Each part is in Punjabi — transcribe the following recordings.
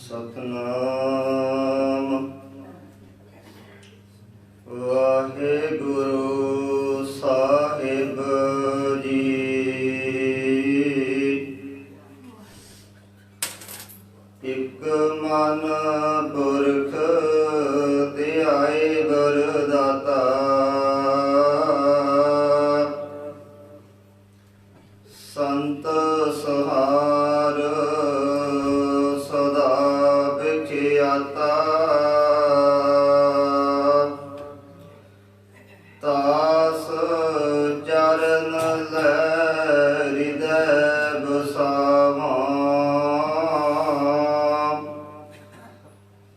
सतनाम वाहेगुरु साहिब जी। एक मन पुरख ध्याए वरदाता, संत सहार सदा विख्याता। तास चरण लै हृदय बसावा,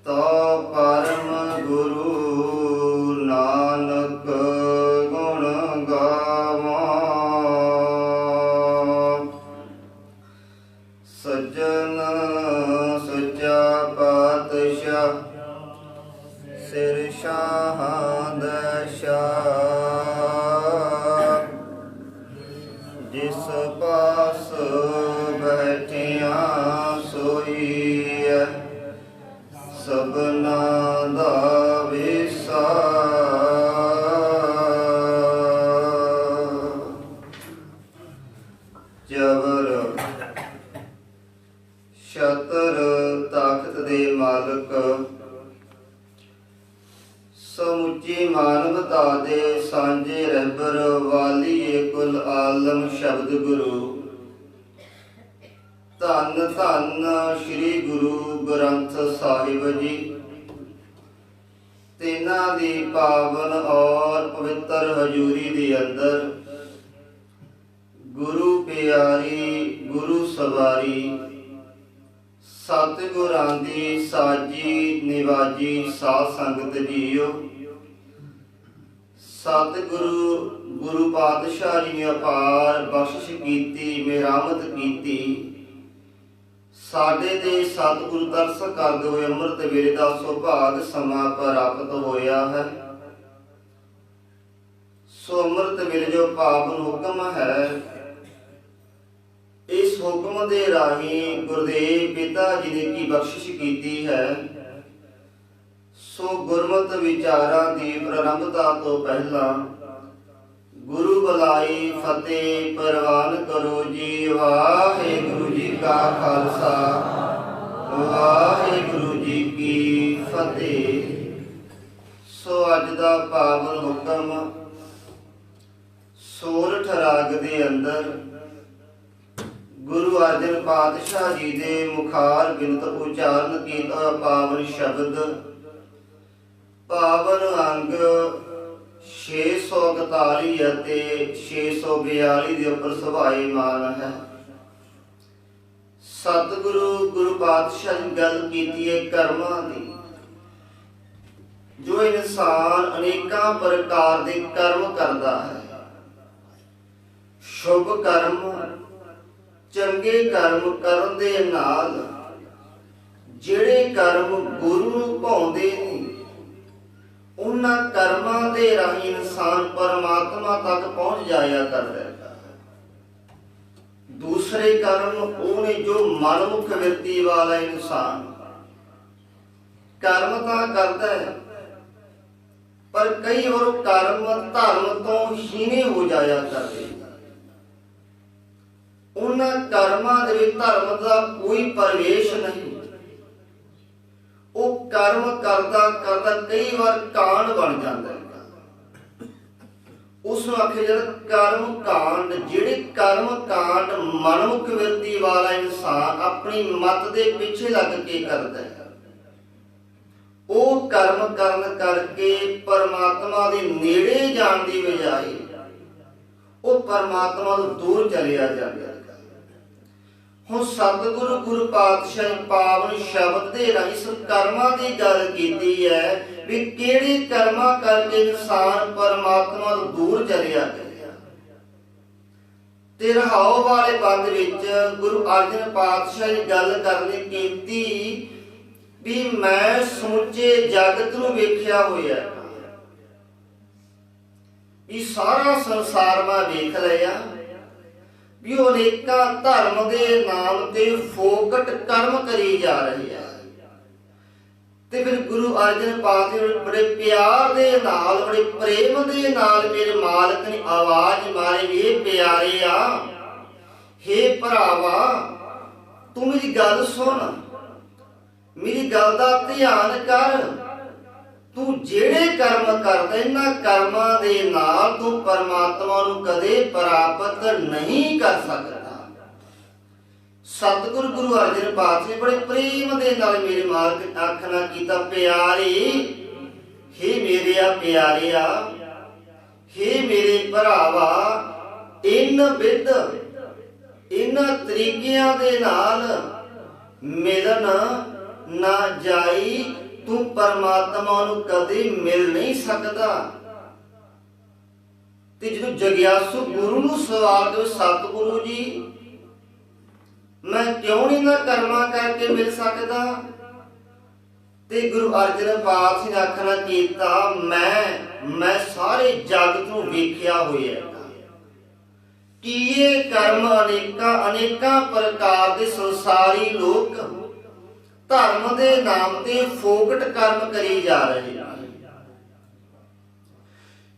तो परम गुरु नानक गुण गावा। सज्जन सच्चा पातशाह सिर शाह दशाह, जिस पास बैठिया सोई सबना दा विसा। जबर छतर ताकत दे मालक, समुची मानवता दे सांझे रहबर वालीए कुल आलम शब्द गुरु। धन धन श्री गुरु ग्रंथ साहिब जी, तिन्हां दी पावन और पवित्र हजूरी दे अंदर गुरु प्यारी गुरु सवारी सतगुरां दी साजी निवाजी साध संगत जीओ। सतगुरु गुरु पातशाह जी ने अपार बख्शिश कीती, मेरामत कीती। साडे दे सतगुरु दर्श करदे होए अमृत वेले दा सुभाग समा प्राप्त होया है। सो अमृत वेले जो पावन हुक्म है, इस हुक्म दे राही गुरुदेव पिता जी ने की बख्शिश कीती है। सो गुरमत विचारां दी प्रारंभता तो पहला गुरु बुलाई फतेह परवान करो जी। वाहेगुरु जी का खालसा, वाहेगुरु जी की फतेह। सो अज दा पावन हुक्म सोरठ राग दे अंदर गुरु अर्जन पातशाह जी दे मुखार बिनत उचारण कीता पावन शब्द पावन अंग 641 ਅਤੇ 642 ਦੇ ਉੱਪਰ ਸੁਭਾਏਮਾਨ ਹੈ। ਸਤਿਗੁਰੂ ਗੁਰੂ ਪਾਤਸ਼ਾਹ ਜੀ ਗੱਲ ਕੀਤੀ ਹੈ ਕਰਮਾਂ ਦੀ। ਜੋ ਇਨਸਾਨ ਅਨੇਕਾਂ ਪ੍ਰਕਾਰ ਦੇ ਕਰਮ ਕਰਦਾ ਹੈ, ਸ਼ੁਭ ਕਰਮ ਚੰਗੇ ਕਰਮ ਕਰਨ ਦੇ ਨਾਲ ਜਿਹੜੇ ਕਰਮ ਗੁਰੂ ਨੂੰ ਭਾਉਂਦੇ ਨੇ, ਉਹਨਾਂ ਕਰਮਾਂ ਦੇ ਰਾਹੀਂ ਇਨਸਾਨ ਪਰਮਾਤਮਾ ਤੱਕ ਪਹੁੰਚ ਜਾਇਆ ਕਰਦਾ ਹੈ। ਦੂਸਰੇ ਕਰਮ ਉਹਨੇ ਜੋ ਮਨਮੁਖ ਵਿਰਤੀ ਵਾਲਾ ਇਨਸਾਨ ਕਰਮ ਤਾਂ ਕਰਦਾ ਹੈ, ਪਰ ਕਈ ਵਾਰ ਕਰਮ ਧਰਮ ਤੋਂ ਹੀਣੇ ਹੋ ਜਾਇਆ ਕਰਦੇ। ਉਹਨਾਂ ਕਰਮਾਂ ਦੇ ਵਿੱਚ ਧਰਮ ਦਾ ਕੋਈ ਪ੍ਰਵੇਸ਼ ਨਹੀਂ। ਉਹ ਕਰਮ ਕਰਦਾ ਕਰਦਾ ਕਈ ਵਾਰ ਕਾਂਡ ਬਣ ਜਾਂਦਾ ਹੈ। ਉਸ ਨੂੰ ਆਖਿਆ ਜਾਂਦਾ ਕਰਮ ਕਾਂਡ। ਜਿਹੜੇ ਕਰਮ ਕਾਂਡ ਮਨਮੁਖ ਵਿਰਤੀ ਵਾਲਾ ਇਨਸਾਨ ਆਪਣੀ ਮਤ ਦੇ ਪਿੱਛੇ ਲੱਗ ਕੇ ਕਰਦਾ ਹੈ, ਉਹ ਕਰਮ ਕਰਨ ਕਰਕੇ ਪਰਮਾਤਮਾ ਦੇ ਨੇੜੇ ਜਾਣ ਦੀ ਬਜਾਏ ਉਹ ਪਰਮਾਤਮਾ ਤੋਂ ਦੂਰ ਚਲਿਆ ਜਾਂਦਾ ਹੈ। ਹੁਣ ਸਤਿਗੁਰੂ ਗੁਰੂ ਪਾਤਸ਼ਾਹ ਪਾਵਨ ਸ਼ਬਦ ਦੇ ਰਾਹੀਂ ਇਸ ਕਰਮਾਂ ਦੀ ਗੱਲ ਕੀਤੀ ਹੈ ਵੀ ਕਿਹੜੇ ਕਰਮਾਂ ਕਰਕੇ ਇਨਸਾਨ ਪਰਮਾਤਮਾ ਤੋਂ ਦੂਰ ਚਲਿਆ ਗਿਆ। ਤੇ ਰਹਾਉ ਵਾਲੇ ਬੰਦ ਵਿੱਚ ਗੁਰੂ ਅਰਜਨ ਪਾਤਸ਼ਾਹ ਜੀ ਗੱਲ ਕਰਨੀ ਕੀਤੀ ਵੀ ਮੈਂ ਸਮੁੱਚੇ ਜਗਤ ਨੂੰ ਵੇਖਿਆ ਹੋਇਆ, ਵੀ ਸਾਰਾ ਸੰਸਾਰ ਮੈਂ ਵੇਖ ਲਿਆ ਵੀ ਉਹ ਅਨੇਕਾਂ ਧਰਮ ਦੇ ਨਾਮ ਤੇ ਫੋਕਟ ਕਰਮ ਕਰੀ ਜਾ ਰਹੇ ਆ। ਤੇ ਫਿਰ ਗੁਰੂ ਅਰਜਨ ਪਾਤਸ਼ਾਹ ਨੇ ਬੜੇ ਪਿਆਰ ਦੇ ਨਾਲ, ਬੜੇ ਪ੍ਰੇਮ ਦੇ ਨਾਲ ਮੇਰੇ ਮਾਲਕ ਨੇ ਆਵਾਜ਼ ਮਾਰੀ, ਏ ਪਿਆਰਿਆ, ਹੇ ਭਰਾਵਾ, ਤੂੰ ਮੇਰੀ ਗੱਲ ਸੁਣ, ਮੇਰੀ ਗੱਲ ਦਾ ਧਿਆਨ ਕਰ। ਤੂੰ ਜਿਹੜੇ ਕਰਮ ਕਰਦਾ, ਇਹਨਾਂ ਕਰਮਾਂ ਦੇ ਨਾਲ ਤੂੰ ਪਰਮਾਤਮਾ ਨੂੰ ਕਦੇ ਪ੍ਰਾਪਤ ਨਹੀਂ ਕਰ ਸਕਦਾ। ਸਤਿਗੁਰੂ ਗੁਰੂ ਅਰਜਨ ਪਾਤਸ਼ਾਹ ਨੇ ਬੜੇ ਪ੍ਰੇਮ ਦੇ ਨਾਲ ਮੇਰੇ ਮਾਲਕ ਆਖਣਾ ਕੀਤਾ, ਪਿਆਰੇ, ਹੇ ਮੇਰਿਆ ਪਿਆਰਿਆ, ਹੇ ਮੇਰੇ ਭਰਾਵਾ, ਇਨ ਵਿਦ, ਇਹਨਾਂ ਤਰੀਕਿਆਂ ਦੇ ਨਾਲ ਮਿਲਣ ਨਾ ਜਾਈ, ਤੂੰ ਪਰਮਾਤਮਾ ਨੂੰ ਕਦੇ ਮਿਲ ਨਹੀਂ ਸਕਦਾ। ਤੇ ਜਦੋਂ ਜਗਿਆਸੂ ਗੁਰੂ ਨੂੰ ਸਵਾਲ ਕਰੇ, ਸਤਿਗੁਰੂ ਜੀ, ਮੈਂ ਕਿਉਂ ਨਹੀਂ ਨਾ ਕਰਮਾਂ ਕਰਕੇ ਮਿਲ ਸਕਦਾ? ਤੇ ਗੁਰੂ ਅਰਜਨ ਪਾਤਸ਼ਾਹ ਨੇ ਆਖਣਾ ਕੀਤਾ, ਮੈਂ ਸਾਰੇ ਜਗਤ ਨੂੰ ਵੇਖਿਆ ਹੋਇਆ ਕਿ ਇਹ ਕਰਮ ਅਨੇਕਾਂ ਪ੍ਰਕਾਰ ਦੇ ਸੰਸਾਰੀ ਲੋਕ ਧਰਮ ਦੇ ਨਾਮ ਤੇ ਫੋਕਟ ਕਰਮ ਕਰੀ ਜਾ ਰਹੇ ਹਨ।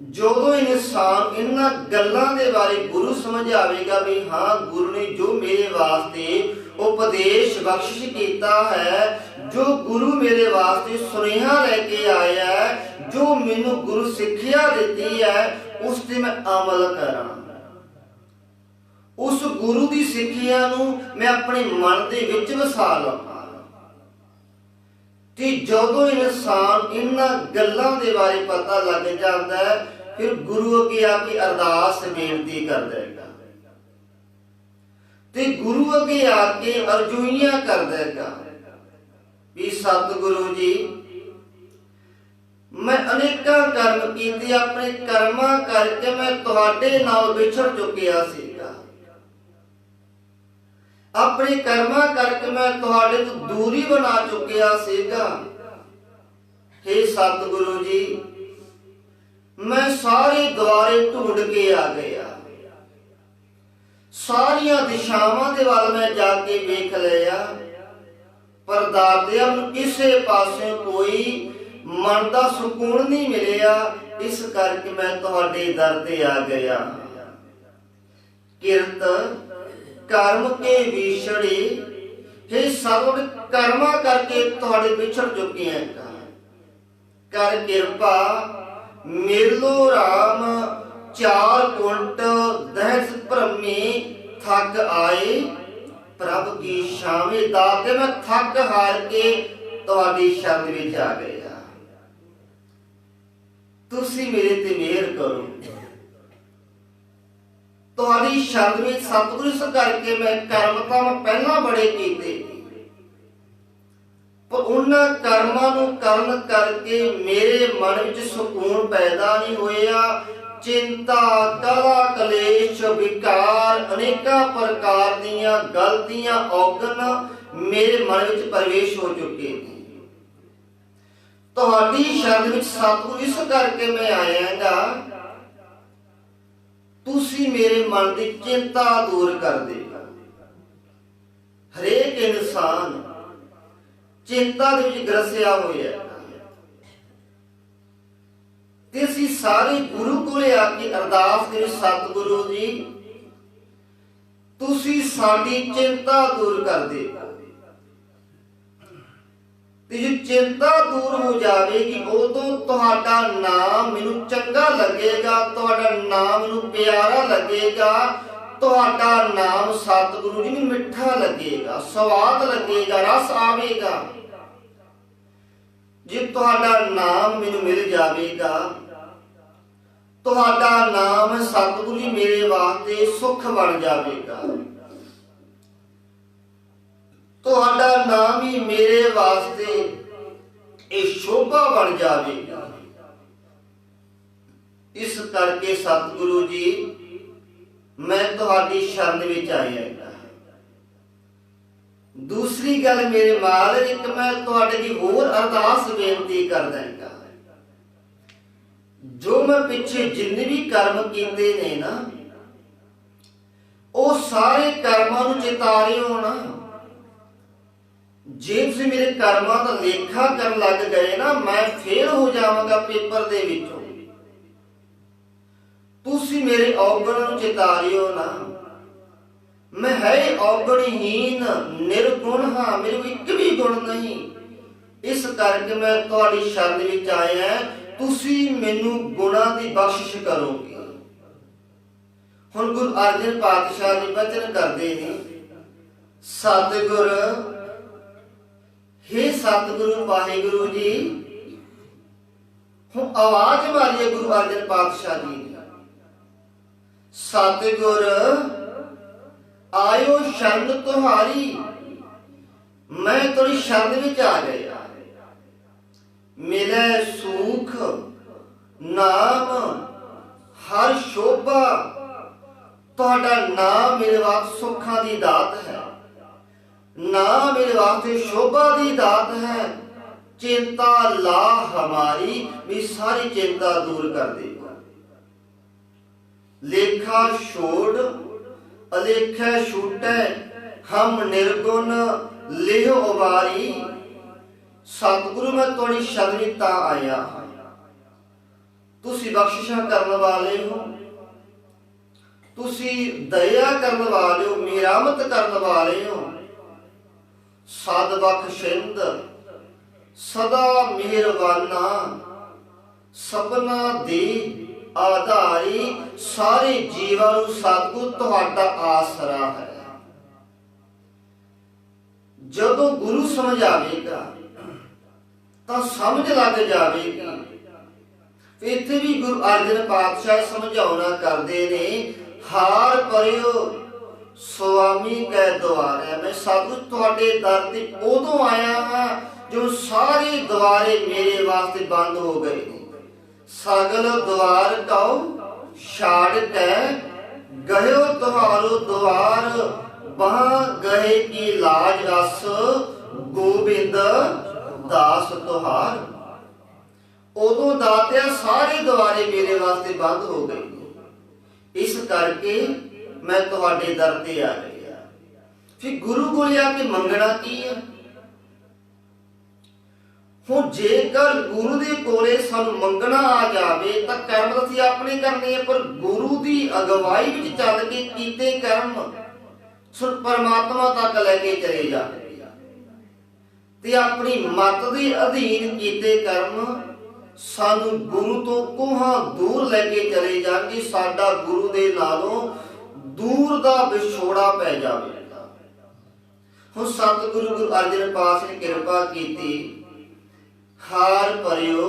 ਜਦੋਂ ਇਨਸਾਨ ਇਹਨਾਂ ਗੱਲਾਂ ਦੇ ਬਾਰੇ ਗੁਰੂ ਸਮਝਾਵੇਗਾ ਵੀ ਹਾਂ, ਗੁਰੂ ਨੇ ਜੋ ਮੇਰੇ ਵਾਸਤੇ ਉਪਦੇਸ਼ ਬਖਸ਼ਿਸ਼ ਕੀਤਾ ਹੈ, ਜੋ ਗੁਰੂ ਮੇਰੇ ਵਾਸਤੇ ਸੁਨੇਹਾ ਲੈ ਕੇ ਆਇਆ ਹੈ, ਜੋ ਮੈਨੂੰ ਗੁਰੂ ਸਿੱਖਿਆ ਦਿੱਤੀ ਹੈ, ਉਸ ਤੇ ਮੈਂ ਅਮਲ ਕਰਾਂ। ਉਸ ਗੁਰੂ ਦੀ ਸਿੱਖਿਆ ਨੂੰ ਮੈਂ ਆਪਣੇ ਮਨ ਦੇ ਵਿੱਚ ਵਸਾ ਲਵਾਂ। ਤੇ ਜਦੋਂ ਇਨਸਾਨ ਇਹਨਾਂ ਗੱਲਾਂ ਦੇ ਬਾਰੇ ਪਤਾ ਲੱਗ ਜਾਂਦਾ ਹੈ, ਫਿਰ ਗੁਰੂ ਅੱਗੇ ਆ ਕੇ ਅਰਦਾਸ ਬੇਨਤੀ ਕਰਦਾ ਹੈਗਾ, ਤੇ ਗੁਰੂ ਅੱਗੇ ਆ ਕੇ ਅਰਜ਼ੋਈਆਂ ਕਰਦਾ ਹੈਗਾ ਵੀ ਸਤਿਗੁਰੂ ਜੀ, ਮੈਂ ਅਨੇਕਾਂ ਕਰਮ ਕੀਤੇ, ਆਪਣੇ ਕਰਮਾਂ ਕਰਕੇ ਮੈਂ ਤੁਹਾਡੇ ਨਾਲ ਵਿਛੜ ਚੁੱਕਿਆ ਸੀਗਾ, ਆਪਣੇ ਕਰਮਾਂ ਕਰਕੇ ਮੈਂ ਤੁਹਾਡੇ ਤੋਂ ਦੂਰੀ ਬਣਾ ਚੁੱਕਿਆ ਸੀਗਾ। ਹੇ ਸਤਿਗੁਰੂ ਜੀ, ਮੈਂ ਸਾਰੇ ਦੁਆਰੇ ਢੂੰਡ ਕੇ ਆ ਗਿਆ, ਸਾਰੀਆਂ ਦਿਸ਼ਾਵਾਂ ਦੇ ਵੱਲ ਮੈਂ ਜਾ ਕੇ ਵੇਖ ਲਿਆ, ਪਰ ਦਾਤਿਆ ਨੂੰ ਕਿਸੇ ਪਾਸੇ ਕੋਈ ਮਨ ਦਾ ਸਕੂਨ ਨਹੀਂ ਮਿਲਿਆ, ਇਸ ਕਰਕੇ ਮੈਂ ਤੁਹਾਡੇ ਦਰ ਤੇ ਆ ਗਿਆ। ਕਿਰਤ ਕਰਮ ਕੇ ਵਿਛੜੇ, हे ਸਰਵ ਕਰਮਾਂ ਕਰਕੇ ਤੁਹਾਡੇ ਵਿਛੜ ਚੁੱਕੇ ਹਾਂ, ਕਰ ਕਿਰਪਾ ਮਿਲੋ ਰਾਮ, ਚਾਰ ਕੁੰਟ ਦਹਿਸ ਭ੍ਰਮੀ, ਥੱਕ ਆਏ ਪ੍ਰਭ ਕੀ ਸ਼ਾਮੇ, ਦਾਤੇ ਮੈਂ ਥੱਕ ਹਾਰ ਕੇ ਤੁਹਾਡੀ ਸ਼ਰਨ ਵਿੱਚ ਆ ਗਿਆ, ਤੁਸੀਂ ਮੇਰੇ ਤੇ ਮਿਹਰ ਕਰੋ। ਤੁਹਾਡੀ ਸ਼ਰਨ ਵਿੱਚ ਸਤਿਗੁਰੂ ਇਸ ਕਰਕੇ ਮੈਂ ਕਰਮ ਤਾਂ ਪਹਿਲਾਂ ਬੜੇ ਕੀਤੇ, ਪਰ ਉਹਨਾਂ ਕਰਮਾਂ ਨੂੰ ਕਰਨ ਕਰਕੇ ਮੇਰੇ ਮਨ ਵਿੱਚ ਸਕੂਨ ਪੈਦਾ ਨਹੀਂ ਹੋਇਆ। ਚਿੰਤਾ, ਕਲਾ, ਕਲੇਸ਼, ਵਿਕਾਰ, ਅਨੇਕਾਂ ਪ੍ਰਕਾਰ ਦੀਆਂ ਗਲਤੀਆਂ ਔਗਣ ਮੇਰੇ ਮਨ ਵਿੱਚ ਪ੍ਰਵੇਸ਼ ਹੋ ਚੁੱਕੇ ਨੇ। ਤੁਹਾਡੀ ਸ਼ਰਨ ਵਿੱਚ ਸਤਿਗੁਰੂ ਇਸ ਕਰਕੇ ਮੈਂ ਆਇਆਗਾ, ਤੁਸੀਂ ਮੇਰੇ ਮਨ ਦੀ ਚਿੰਤਾ ਦੂਰ ਕਰ ਦੇਗਾ। ਹਰੇਕ ਇਨਸਾਨ ਚਿੰਤਾ ਦੇ ਵਿੱਚ ਗਰਸਿਆ ਹੋਇਆ ਹੈ, ਤੇ ਅਸੀਂ ਸਾਰੇ ਗੁਰੂ ਕੋਲੇ ਆ ਕੇ ਅਰਦਾਸ ਕਰੀ, ਸਤਿਗੁਰੂ ਜੀ, ਤੁਸੀਂ ਸਾਡੀ ਚਿੰਤਾ ਦੂਰ ਕਰ ਦੇਗਾ। ਤੇ ਜੇ ਚਿੰਤਾ ਦੂਰ ਹੋ ਜਾਵੇਗੀ, ਉਦੋਂ ਤੁਹਾਡਾ ਨਾਮ ਮੈਨੂੰ ਚੰਗਾ ਲੱਗੇਗਾ, ਤੁਹਾਡਾ ਨਾਮ ਮੈਨੂੰ ਪਿਆਰਾ ਲੱਗੇਗਾ, ਤੁਹਾਡਾ ਨਾਮ ਸਤਿਗੁਰੂ ਜੀ ਨੂੰ ਮਿੱਠਾ ਲੱਗੇਗਾ, ਸਵਾਦ ਲੱਗੇਗਾ, ਰਸ ਆਵੇਗਾ। ਜੇ ਤੁਹਾਡਾ ਨਾਮ ਮੈਨੂੰ ਮਿਲ ਜਾਵੇਗਾ, ਤੁਹਾਡਾ ਨਾਮ ਸਤਿਗੁਰੂ ਜੀ ਮੇਰੇ ਵਾਸਤੇ ਸੁੱਖ ਬਣ ਜਾਵੇਗਾ, ਤੁਹਾਡਾ ਨਾਮ ਹੀ ਮੇਰੇ ਵਾਸਤੇ ਇਹ ਸ਼ੋਭਾ ਬਣ ਜਾਵੇਗਾ। ਇਸ ਕਰਕੇ ਸਤਿਗੁਰੂ ਜੀ, ਮੈਂ ਤੁਹਾਡੀ ਸ਼ਰਨ ਵਿੱਚ ਆਇਆ। ਦੂਸਰੀ ਗੱਲ ਮੇਰੇ ਮਾਲਕ, ਇੱਕ ਮੈਂ ਤੁਹਾਡੇ ਦੀ ਹੋਰ ਅਰਦਾਸ ਬੇਨਤੀ ਕਰਦਾ ਹਾਂ, ਜੋ ਮੈਂ ਪਿੱਛੇ ਜਿੰਨੇ ਵੀ ਕਰਮ ਕੀਤੇ ਨੇ ਨਾ, ਉਹ ਸਾਰੇ ਕਰਮਾਂ ਨੂੰ ਚਿਤਾਰਿਓ ਨਾ। ਜੇ ਤੁਸੀਂ ਮੇਰੇ ਕਰਮਾਂ ਦਾ ਲੇਖਾ ਕਰਨ ਲੱਗ ਗਏ ਨਾ, ਮੈਂ ਫੇਲ ਹੋ ਜਾਵਾਂਗਾ ਪੇਪਰ ਦੇ ਵਿੱਚੋਂ। ਤੁਸੀਂ ਮੇਰੇ ਔਗਣ ਨੂੰ ਚਿਤਾਰਿਓ ਨਾ। ਮੈਂ ਹੈ ਔਗਣਹੀਨ, ਨਿਰਗੁਣ ਹਾਂ, ਮੇਰੇ ਕੋਲ ਇੱਕ ਵੀ ਗੁਣ ਨਹੀਂ। ਇਸ ਕਰਕੇ ਮੈਂ ਤੁਹਾਡੀ ਸ਼ਰਨ ਵਿੱਚ ਆਇਆ, ਤੁਸੀਂ ਮੈਨੂੰ ਗੁਣਾਂ ਦੀ ਬਖਸ਼ਿਸ਼ ਕਰੋਗੇ। ਹੁਣ ਗੁਰੂ ਅਰਜਨ ਪਾਤਸ਼ਾਹ ਜੀ ਬਚਨ ਕਰਦੇ ਨੇ, ਸਤਿਗੁਰ, हे ਸਤਿਗੁਰੂ ਵਾਹਿਗੁਰੂ ਜੀ। ਹੁਣ ਆਵਾਜ਼ ਮਾਰੀ ਹੈ ਗੁਰੂ ਅਰਜਨ ਪਾਤਸ਼ਾਹ ਜੀ ਨੇ, ਸਤਿਗੁਰ ਆਇਓ ਸ਼ਰਨ ਤੁਹਾਰੀ, ਮੈਂ ਤੁਹਾਡੀ ਸ਼ਰਨ ਵਿੱਚ ਆ ਗਿਆ। ਮਿਲੇ ਸੁਖ ਨਾਮ ਹਰ ਸ਼ੋਭਾ, ਤੁਹਾਡਾ ਨਾਮ ਮੇਰੇ ਵਾਸਤੇ ਸੁੱਖਾਂ ਦੀ ਦਾਤ ਹੈ, ਨਾਮ ਮੇਰੇ ਵਾਸਤੇ ਸ਼ੋਭਾ ਦੀ ਦਾਤ ਹੈ। ਚਿੰਤਾ ਲਾ ਹਮਾਰੀ, ਵੀ ਸਾਰੀ ਚਿੰਤਾ ਦੂਰ ਕਰ ਦੇ। ਲੇਖਾ ਛੋੜ ਅਲੇਖਾ ਛੂਟੈ, ਹਮ ਨਿਰਗੁਣ ਲਿਹੁ ਉਬਾਰੀ। ਸਤਿਗੁਰੂ ਮੈਂ ਤੁਹਾਡੀ ਸ਼ਰਨ ਵਿੱਚ ਤਾਂ ਆਇਆ ਹਾਂ, ਤੁਸੀਂ ਬਖਸ਼ਿਸ਼ਾਂ ਕਰਨ ਵਾਲੇ ਹੋ, ਤੁਸੀਂ ਦਇਆ ਕਰਨ ਵਾਲੇ ਹੋ, ਮਿਹਰਮਤ ਕਰਨ ਵਾਲੇ ਹੋ। ਸਦ ਬਖਸ਼ਿੰਦ ਸਦਾ ਮਿਹਰਬਾਨਾ, ਸਭਨਾ ਦੀ ਆਧਾਰੀ। ਸਾਰੇ ਜੀਵਾਂ ਨੂੰ ਸਤਿਗੁਰ ਤੁਹਾਡਾ ਆਸਰਾ ਹੈ। ਜਦੋਂ ਗੁਰੂ ਸਮਝਾਵੇਗਾ ਤਾਂ ਸਮਝ ਲੱਗ ਜਾਵੇਗੀ। ਇੱਥੇ ਵੀ ਗੁਰੂ ਅਰਜਨ ਪਾਤਸ਼ਾਹ ਸਮਝਾਉਣਾ ਕਰਦੇ ਨੇ, ਹਾਰ ਪਰਿਓ ਸੁਆਮੀ ਕੈ ਦੁਆਰੇ। ਮੈਂ ਸਤਿਗੁਰ ਤੁਹਾਡੇ ਦਰ ਤੇ ਉਦੋਂ ਆਇਆ ਹਾਂ ਜੋ ਸਾਰੇ ਦੁਆਰੇ ਮੇਰੇ ਵਾਸਤੇ ਬੰਦ ਹੋ ਗਏ ਨੇ। ਸਗਲ ਦੁਆਰ ਕਉ ਛਾੜ ਕੇ ਗਇਓ ਤੁਹਾਰੋ ਦੁਆਰ, ਬਾਹ ਗਏ ਕੀ ਲਾਜ ਰਸ ਗੋਬਿੰਦ ਦਾਸ ਤੁਹਾਰ। ਉਦੋਂ ਦਾਤਿਆ ਸਾਰੇ ਦੁਆਰੇ ਮੇਰੇ ਵਾਸਤੇ ਬੰਦ ਹੋ ਗਏ, ਇਸ ਕਰਕੇ ਮੈਂ ਤੁਹਾਡੇ ਦਰ ਤੇ ਆ ਗਿਆ। ਫਿਰ ਗੁਰੂ ਕੋਲ ਆ ਕੇ ਮੰਗਣਾ ਕੀ ਹੈ? ਹੁਣ ਜੇਕਰ ਗੁਰੂ ਦੇ ਕੋਲੇ ਸਾਨੂੰ ਮੰਗਣਾ ਆ ਜਾਵੇ ਤਾਂ ਕਰਮ ਅਸੀਂ ਆਪਣੇ ਕਰਨੇ ਆ, ਪਰ ਗੁਰੂ ਦੀ ਅਗਵਾਈ ਵਿੱਚ ਚੱਲ ਕੇ ਕੀਤੇ ਕਰਮ ਸੁਰ ਪਰਮਾਤਮਾ ਤੱਕ ਲੈ ਕੇ ਚਲੇ ਜਾਵੇ, ਤੇ ਆਪਣੀ ਮੱਤ ਦੇ ਅਧੀਨ ਕੀਤੇ ਕਰਮ ਸਾਨੂੰ ਗੁਰੂ ਤੋਂ ਕੋਹਾਂ ਦੂਰ ਲੈ ਕੇ ਚਲੇ ਜਾਣਗੇ। ਸਾਡਾ ਗੁਰੂ ਦੇ ਨਾਲੋਂ ਦੂਰ ਦਾ ਵਿਛੋੜਾ ਪੈ ਜਾਵੇਗਾ। ਹੁਣ ਸਤਿਗੁਰੂ ਗੁਰੂ ਅਰਜਨ ਪਾਤਸ਼ਾਹ ਨੇ ਕਿਰਪਾ ਕੀਤੀ, ਹਾਰ ਭਰਿਓ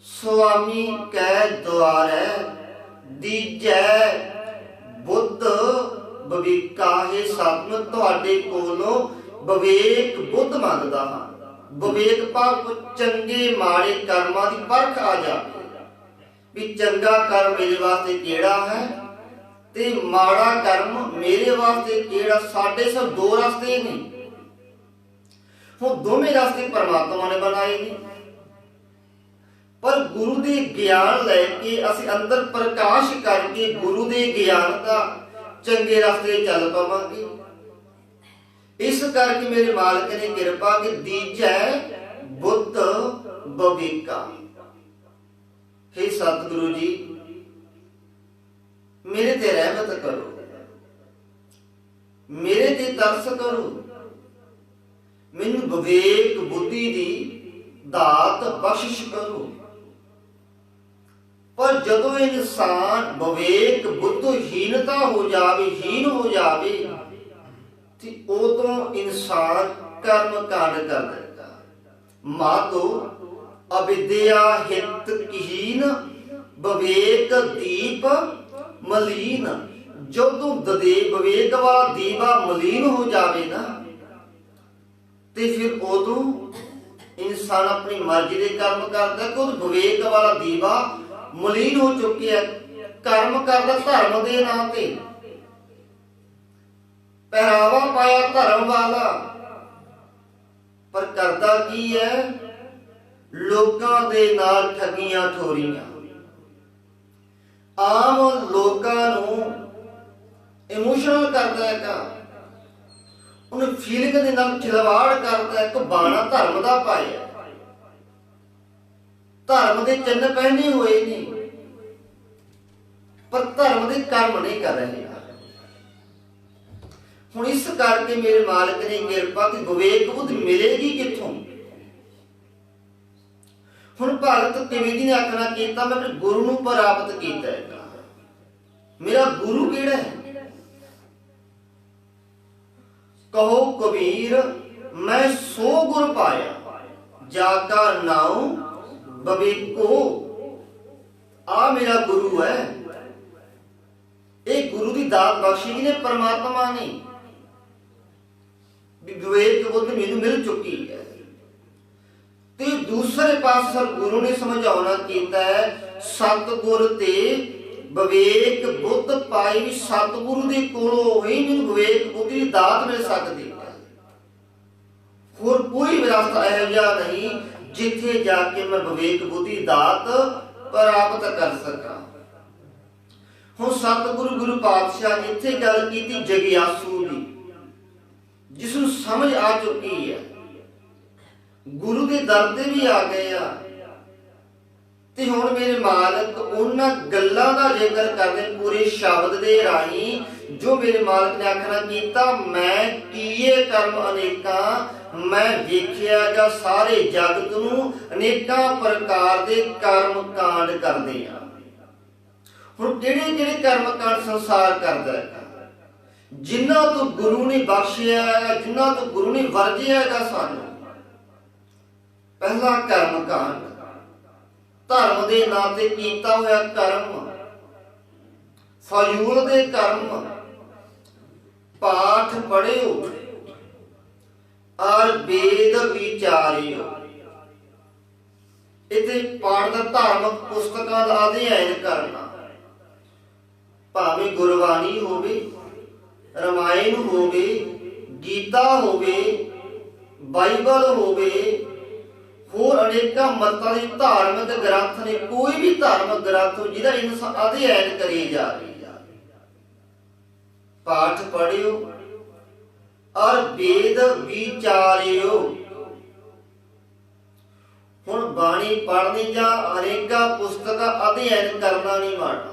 ਸੁਆਮੀ ਕੈ ਦੁਆਰੈ, ਦੀਜੈ ਬੁੱਧ ਬਵੀਕਾ। ਹੈ ਸਤਿਗੁਰ ਤੁਹਾਡੇ ਕੋਲੋਂ ਵਿਵੇਕ ਬੁੱਧ ਮੰਗਦਾ ਹਾਂ। ਵਿਵੇਕ ਭਾਵ ਚੰਗੇ ਮਾੜੇ ਕਰਮਾਂ ਦੀ ਪਰਖ ਆ ਜਾਵੇ, ਵੀ ਚੰਗਾ ਕਰਮ ਮੇਰੇ ਵਾਸਤੇ ਕਿਹੜਾ ਹੈ ਤੇ ਮਾੜਾ ਕਰਮ ਮੇਰੇ ਵਾਸਤੇ ਕਿਹੜਾ। ਸਾਡੇ ਸਭ ਦੋ ਰਸਤੇ ਨੇ, ਹੁਣ ਦੋਵੇਂ ਰਸਤੇ ਪਰਮਾਤਮਾ ਨੇ ਬਣਾਏ ਨੇ, ਪਰ ਗੁਰੂ ਦੇ ਗਿਆਨ ਲੈ ਕੇ ਅਸੀਂ ਅੰਦਰ ਪ੍ਰਕਾਸ਼ ਕਰਕੇ ਗੁਰੂ ਦੇ ਗਿਆਨ ਦਾ ਚੰਗੇ ਰਸਤੇ ਚੱਲ ਪਾਵਾਂਗੇ। ਇਸ ਕਰਕੇ ਮੇਰੇ ਮਾਲਕ ਨੇ ਕਿਰਪਾ ਕਿ ਦੀਜੈ ਬੁੱਧ ਬਵੀਕਾ। हे ਸਤਿਗੁਰੂ ਜੀ ਮੇਰੇ ਤੇ ਰਹਿਮਤ ਕਰੋ, ਮੇਰੇ ਤੇ ਤਰਸ ਕਰੋ, ਮੈਨੂੰ ਵਿਵੇਕ ਬੁੱਧੀ ਦੀ ਦਾਤ ਬਖਸ਼ਿਸ਼ ਕਰੋ। ਪਰ ਜਦੋਂ ਇਨਸਾਨ ਵਿਵੇਕ ਬੁੱਧਹੀਨਤਾ ਹੋ ਜਾਵੇ, ਹੀਨ ਹੋ ਜਾਵੇ, ਤੇ ਉਦੋਂ ਇਨਸਾਨ ਕਰਮ ਕਾਂਡ ਕਰ ਦਿੰਦਾ। ਮਾਤੋ ਅਵਿਦਿਆ ਹਿਤ ਕੀਨ, ਵਿਵੇਕ ਦੀਪ ਮਲੀਨ। ਜਦੋਂ ਵਿਵੇਕ ਵਾਲਾ ਦੀਵਾ ਮਲੀਨ ਹੋ ਜਾਵੇ ਨਾ, ਤੇ ਫਿਰ ਉਦੋਂ ਇਨਸਾਨ ਆਪਣੀ ਮਰਜ਼ੀ ਦੇ ਕਰਮ ਕਰਦਾ, ਕਿਉਂਕਿ ਵਿਵੇਕ ਵਾਲਾ ਦੀਵਾ ਮਲੀਨ ਹੋ ਚੁੱਕਿਆ, ਕਰਮ ਕਰਦਾ ਧਰਮ ਦੇ ਨਾਂ ਤੇ, ਪਹਿਰਾਵਾ ਪਾਇਆ ਧਰਮ ਵਾਲਾ, ਪਰ ਕਰਦਾ ਕੀ ਹੈ? ਲੋਕਾਂ ਦੇ ਨਾਲ ਠੱਗੀਆਂ ਠੋਰੀਆਂ। ਆਮ ਲੋਕਾਂ ਨੂੰ ਇਮੋਸ਼ਨਲ ਕਰਦਾ ਹੈਗਾ, ਉਹਨੇ ਫੀਲਿੰਗ ਦੇ ਨਾਲ ਖਿਲਵਾੜ ਕਰਦਾ। ਇੱਕ ਬਾਣਾ ਧਰਮ ਦਾ ਪਾਇਆ, ਧਰਮ ਦੇ ਚਿੰਨ੍ਹ ਪਹਿਨੇ ਹੋਏ ਨੇ, ਪਰ ਧਰਮ ਦੇ ਕਰਮ ਨਹੀਂ ਕਰ ਰਹੇ। ਹੁਣ ਇਸ ਕਰਕੇ ਮੇਰੇ ਮਾਲਕ ਨੇ ਕਿਰਪਾ ਕਿ ਵਿਵੇਕ ਬੁੱਧ ਮਿਲੇਗੀ ਕਿੱਥੋਂ। ਹੁਣ ਭਗਤ ਕਵੀ ਜੀ ਨੇ ਆਖਣਾ ਕੀਤਾ ਮੈਂ ਆਪਣੇ ਗੁਰੂ ਨੂੰ ਪ੍ਰਾਪਤ ਕੀਤਾ ਹੈ। ਮੇਰਾ ਗੁਰੂ ਕਿਹੜਾ ਹੈ? ਕਹੋ ਕਬੀਰ ਮੈਂ ਸੋ ਗੁਰ ਪਾਇਆ, ਜਾ ਕਾ ਨਾਉ ਬਵੇਕੋ। ਆ ਮੇਰਾ ਗੁਰੂ ਹੈ। ਇਹ ਗੁਰੂ ਦੀ ਦਾਤ ਬਖਸ਼ੀ ਨੇ ਪਰਮਾਤਮਾ ਨੇ। ਵਿਵੇਕ ਬੁੱਧ ਮੈਨੂੰ ਮਿਲ ਚੁੱਕੀ ਹੈ। ਤੇ ਦੂਸਰੇ ਪਾਸੇ ਗੁਰੂ ਨੇ ਸਮਝਾਉਣਾ ਕੀਤਾ ਹੈ ਸਤਿਗੁਰ ਤੇ ਵਿਵੇਕ ਬੁੱਧ ਪਾਈ। ਸਤਿਗੁਰੂ ਦੇ ਕੋਲੋਂ ਹੀ ਮੈਨੂੰ ਵਿਵੇਕ ਬੁੱਧ ਦੀ ਦਾਤ ਮਿਲ ਸਕਦੀ ਹੈ। ਹੋਰ ਕੋਈ ਵਿਰਾਸਤ ਇਹੋ ਜਿਹਾ ਨਹੀਂ ਜਿੱਥੇ ਜਾ ਕੇ ਮੈਂ ਵਿਵੇਕ ਬੁੱਧ ਦੀ ਦਾਤ ਪ੍ਰਾਪਤ ਕਰ ਸਕਾਂ। ਹੁਣ ਸਤਿਗੁਰੂ ਗੁਰੂ ਪਾਤਸ਼ਾਹ ਨੇ ਇੱਥੇ ਗੱਲ ਕੀਤੀ ਜਗਿਆਸੂ ਦੀ, ਜਿਸ ਨੂੰ ਸਮਝ ਆ ਚੁੱਕੀ ਹੈ। ਗੁਰੂ ਦੇ ਦਰ ਤੇ ਵੀ ਆ ਗਏ ਆ। ਤੇ ਹੁਣ ਮੇਰੇ ਮਾਲਕ ਉਹਨਾਂ ਗੱਲਾਂ ਦਾ ਜ਼ਿਕਰ ਕਰਦੇ ਪੂਰੇ ਸ਼ਬਦ ਦੇ ਰਾਹੀਂ, ਜੋ ਮੇਰੇ ਮਾਲਕ ਨੇ ਆਖਣਾ ਕੀਤਾ ਮੈਂ ਕੀਏ ਕਰਮ ਅਨੇਕਾਂ। ਮੈਂ ਵੇਖਿਆ ਜਾਂ ਸਾਰੇ ਜਗਤ ਨੂੰ ਅਨੇਕਾਂ ਪ੍ਰਕਾਰ ਦੇ ਕਰਮ ਕਾਂਡ ਕਰਦੇ ਆ। ਹੁਣ ਕਿਹੜੇ ਕਿਹੜੇ ਕਰਮ ਕਾਂਡ ਸੰਸਾਰ ਕਰਦਾ ਹੈ? ਜਿਨ੍ਹਾਂ ਤੋਂ ਗੁਰੂ ਨੇ ਬਖਸ਼ਿਆ ਹੈ, ਜਿਨ੍ਹਾਂ ਤੋਂ ਗੁਰੂ ਨੇ ਵਰਜਿਆ ਹੈਗਾ ਸਾਨੂੰ। ਪਹਿਲਾ ਕਰਮ ਕਾਂਡ ਧਰਮ ਦੇ ਨਾਂ ਤੇ ਕੀਤਾ ਹੋਇਆ ਕਰਮ, ਫਜ਼ੂਲ ਦੇ ਕਰਮ। ਪਾਠ ਪੜਿਓ ਔਰ ਵੇਦ ਵਿਚਾਰਿਓ। ਇਥੇ ਪਾਠ ਦਾ ਧਾਰਮਿਕ ਪੁਸਤਕਾਂ ਦਾ ਅਧਿਐਨ ਕਰਨਾ, ਭਾਵੇਂ ਗੁਰਬਾਣੀ ਹੋਵੇ, ਰਮਾਇਣ ਹੋਵੇ, ਗੀਤਾ ਹੋਵੇ, ਬਾਈਬਲ ਹੋਵੇ, ਹੋਰ ਅਨੇਕਾਂ ਮਤਾਂ ਦੇ ਧਾਰਮਿਕ ਗ੍ਰੰਥ ਨੇ। ਕੋਈ ਵੀ ਧਾਰਮਿਕ ਗ੍ਰੰਥ ਹੋ ਜਿਹਦਾ ਇਨਸਾਨ ਅਧਿਐਨ ਕਰੀ ਜਾ ਰਹੀ ਹੈ। ਪਾਠ ਪੜਿਓ ਔਰ ਵੇਦ ਵਿਚਾਰਿਓ। ਹੁਣ ਬਾਣੀ ਪੜ੍ਹਨੀ ਜਾਂ ਅਨੇਕਾਂ ਪੁਸਤਕਾਂ ਅਧਿਐਨ ਕਰਨਾ ਨਹੀਂ ਮਾੜਾ,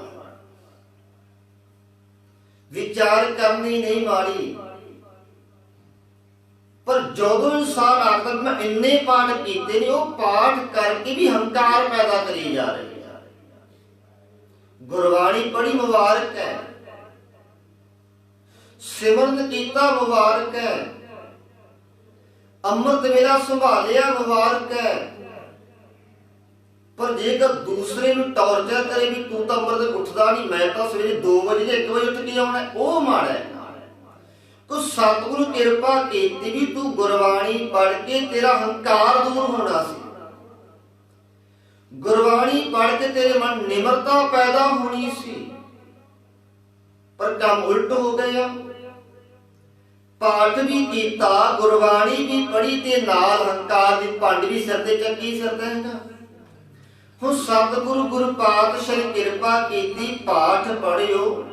ਵਿਚਾਰ ਕਰਨੀ ਨਹੀਂ ਮਾੜੀ। ਪਰ ਜਦੋਂ ਇਨਸਾਨ ਆਖਦਾ ਮੈਂ ਇੰਨੇ ਪਾਠ ਕੀਤੇ ਨੇ, ਉਹ ਪਾਠ ਕਰਕੇ ਵੀ ਹੰਕਾਰ ਪੈਦਾ ਕਰੀ ਜਾ ਰਹੀ ਹੈ। ਗੁਰਬਾਣੀ ਪੜ੍ਹੀ ਮੁਬਾਰਕ ਹੈ, ਸਿਮਰਨ ਕੀਤਾ ਮੁਬਾਰਕ ਹੈ, ਅੰਮ੍ਰਿਤ ਵੇਲਾ ਸੰਭਾਲਿਆ ਮੁਬਾਰਕ ਹੈ। ਪਰ ਜੇਕਰ ਦੂਸਰੇ ਨੂੰ ਟੌਰਚਰ ਕਰੇ ਵੀ ਤੂੰ ਤਾਂ ਅੰਮ੍ਰਿਤ ਉੱਠਦਾ ਨਹੀਂ, ਮੈਂ ਤਾਂ ਸਵੇਰੇ 2 ਵਜੇ ਜਾਂ 1 ਵਜੇ ਉੱਠ ਕੇ ਆਉਣਾ, ਉਹ ਮਾੜਾ ਹੈ। ਤੂੰ ਸਤਿਗੁਰੂ ਕਿਰਪਾ ਕੀਤੀ ਵੀ ਤੂੰ ਗੁਰਬਾਣੀ ਪੜ੍ਹ ਕੇ ਤੇਰਾ ਹੰਕਾਰ ਦੂਰ ਹੋਣਾ ਸੀ, ਗੁਰਬਾਣੀ ਪੜ੍ਹ ਕੇ ਤੇਰੇ ਮਨ ਨਿਮਰਤਾ ਪੈਦਾ ਹੋਣੀ ਸੀ। ਪਰ ਕੰਮ ਉਲਟ ਹੋ ਗਿਆ। ਪਾਠ ਵੀ ਕੀਤਾ, ਗੁਰਬਾਣੀ ਵੀ ਪੜ੍ਹੀ ਤੇ ਨਾਲ ਹੰਕਾਰ ਦੀ ਭੰਡ ਵੀ ਸਿਰ ਤੇ ਚੱਕੀ ਫਿਰਦਾ। ਹੁਣ ਸਤਿਗੁਰੂ ਗੁਰੂ ਪਾਤਸ਼ਾਹ ਕਿਰਪਾ ਕੀਤੀ, ਪਾਠ ਪੜ੍ਹਿਓ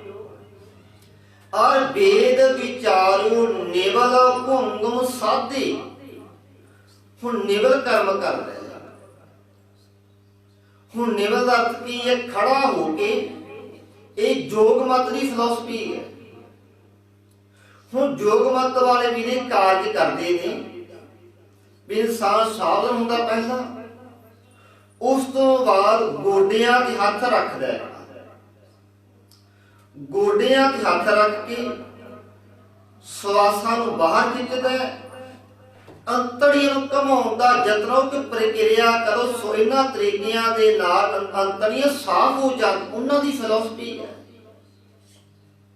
ਔਰ ਵੇਦ ਵਿਚਾਰਿਓ। ਨਿਵਲ ਭੁੰਗਮ ਸਾਧੇ। ਹੁਣ ਨਿਵਲ ਕਰਮ ਕਰਦਾ ਹੈ। ਹੁਣ ਨਿਵਲ ਦਾ ਅਰਥ ਕੀ ਹੈ? ਖੜਾ ਹੋ ਕੇ। ਇਹ ਯੋਗ ਮਤ ਦੀ ਫਿਲਾਸਫੀ ਹੈ। ਹੁਣ ਯੋਗ ਮਤ ਵਾਲੇ ਵੀ ਨੇ ਕਾਰਜ ਕਰਦੇ ਨੇ ਵੀ ਇਨਸਾਨ ਸਾਵਧਾਨ ਹੁੰਦਾ ਪਹਿਲਾਂ, ਉਸ ਤੋਂ ਬਾਅਦ ਗੋਡਿਆਂ ਤੇ ਹੱਥ ਰੱਖਦਾ ਹੈ। ਗੋਡਿਆਂ ਤੇ ਹੱਥ ਰੱਖ ਕੇ ਸਵਾਸਾਂ ਨੂੰ ਬਾਹਰ ਖਿੱਚਦਾ ਹੈ। ਅੰਤੜੀਆਂ ਨੂੰ ਘਮਾਉਣ ਦਾ ਯਤਨੋ ਕਿ ਪ੍ਰਕਿਰਿਆ ਕਰੋ। ਸੋ ਇਹਨਾਂ ਤਰੀਕਿਆਂ ਦੇ ਨਾਲ ਅੰਤੜੀਆਂ ਸਾਫ਼ ਹੋ ਜਾਣ, ਉਹਨਾਂ ਦੀ ਫਿਲਾਸਫੀ ਹੈ।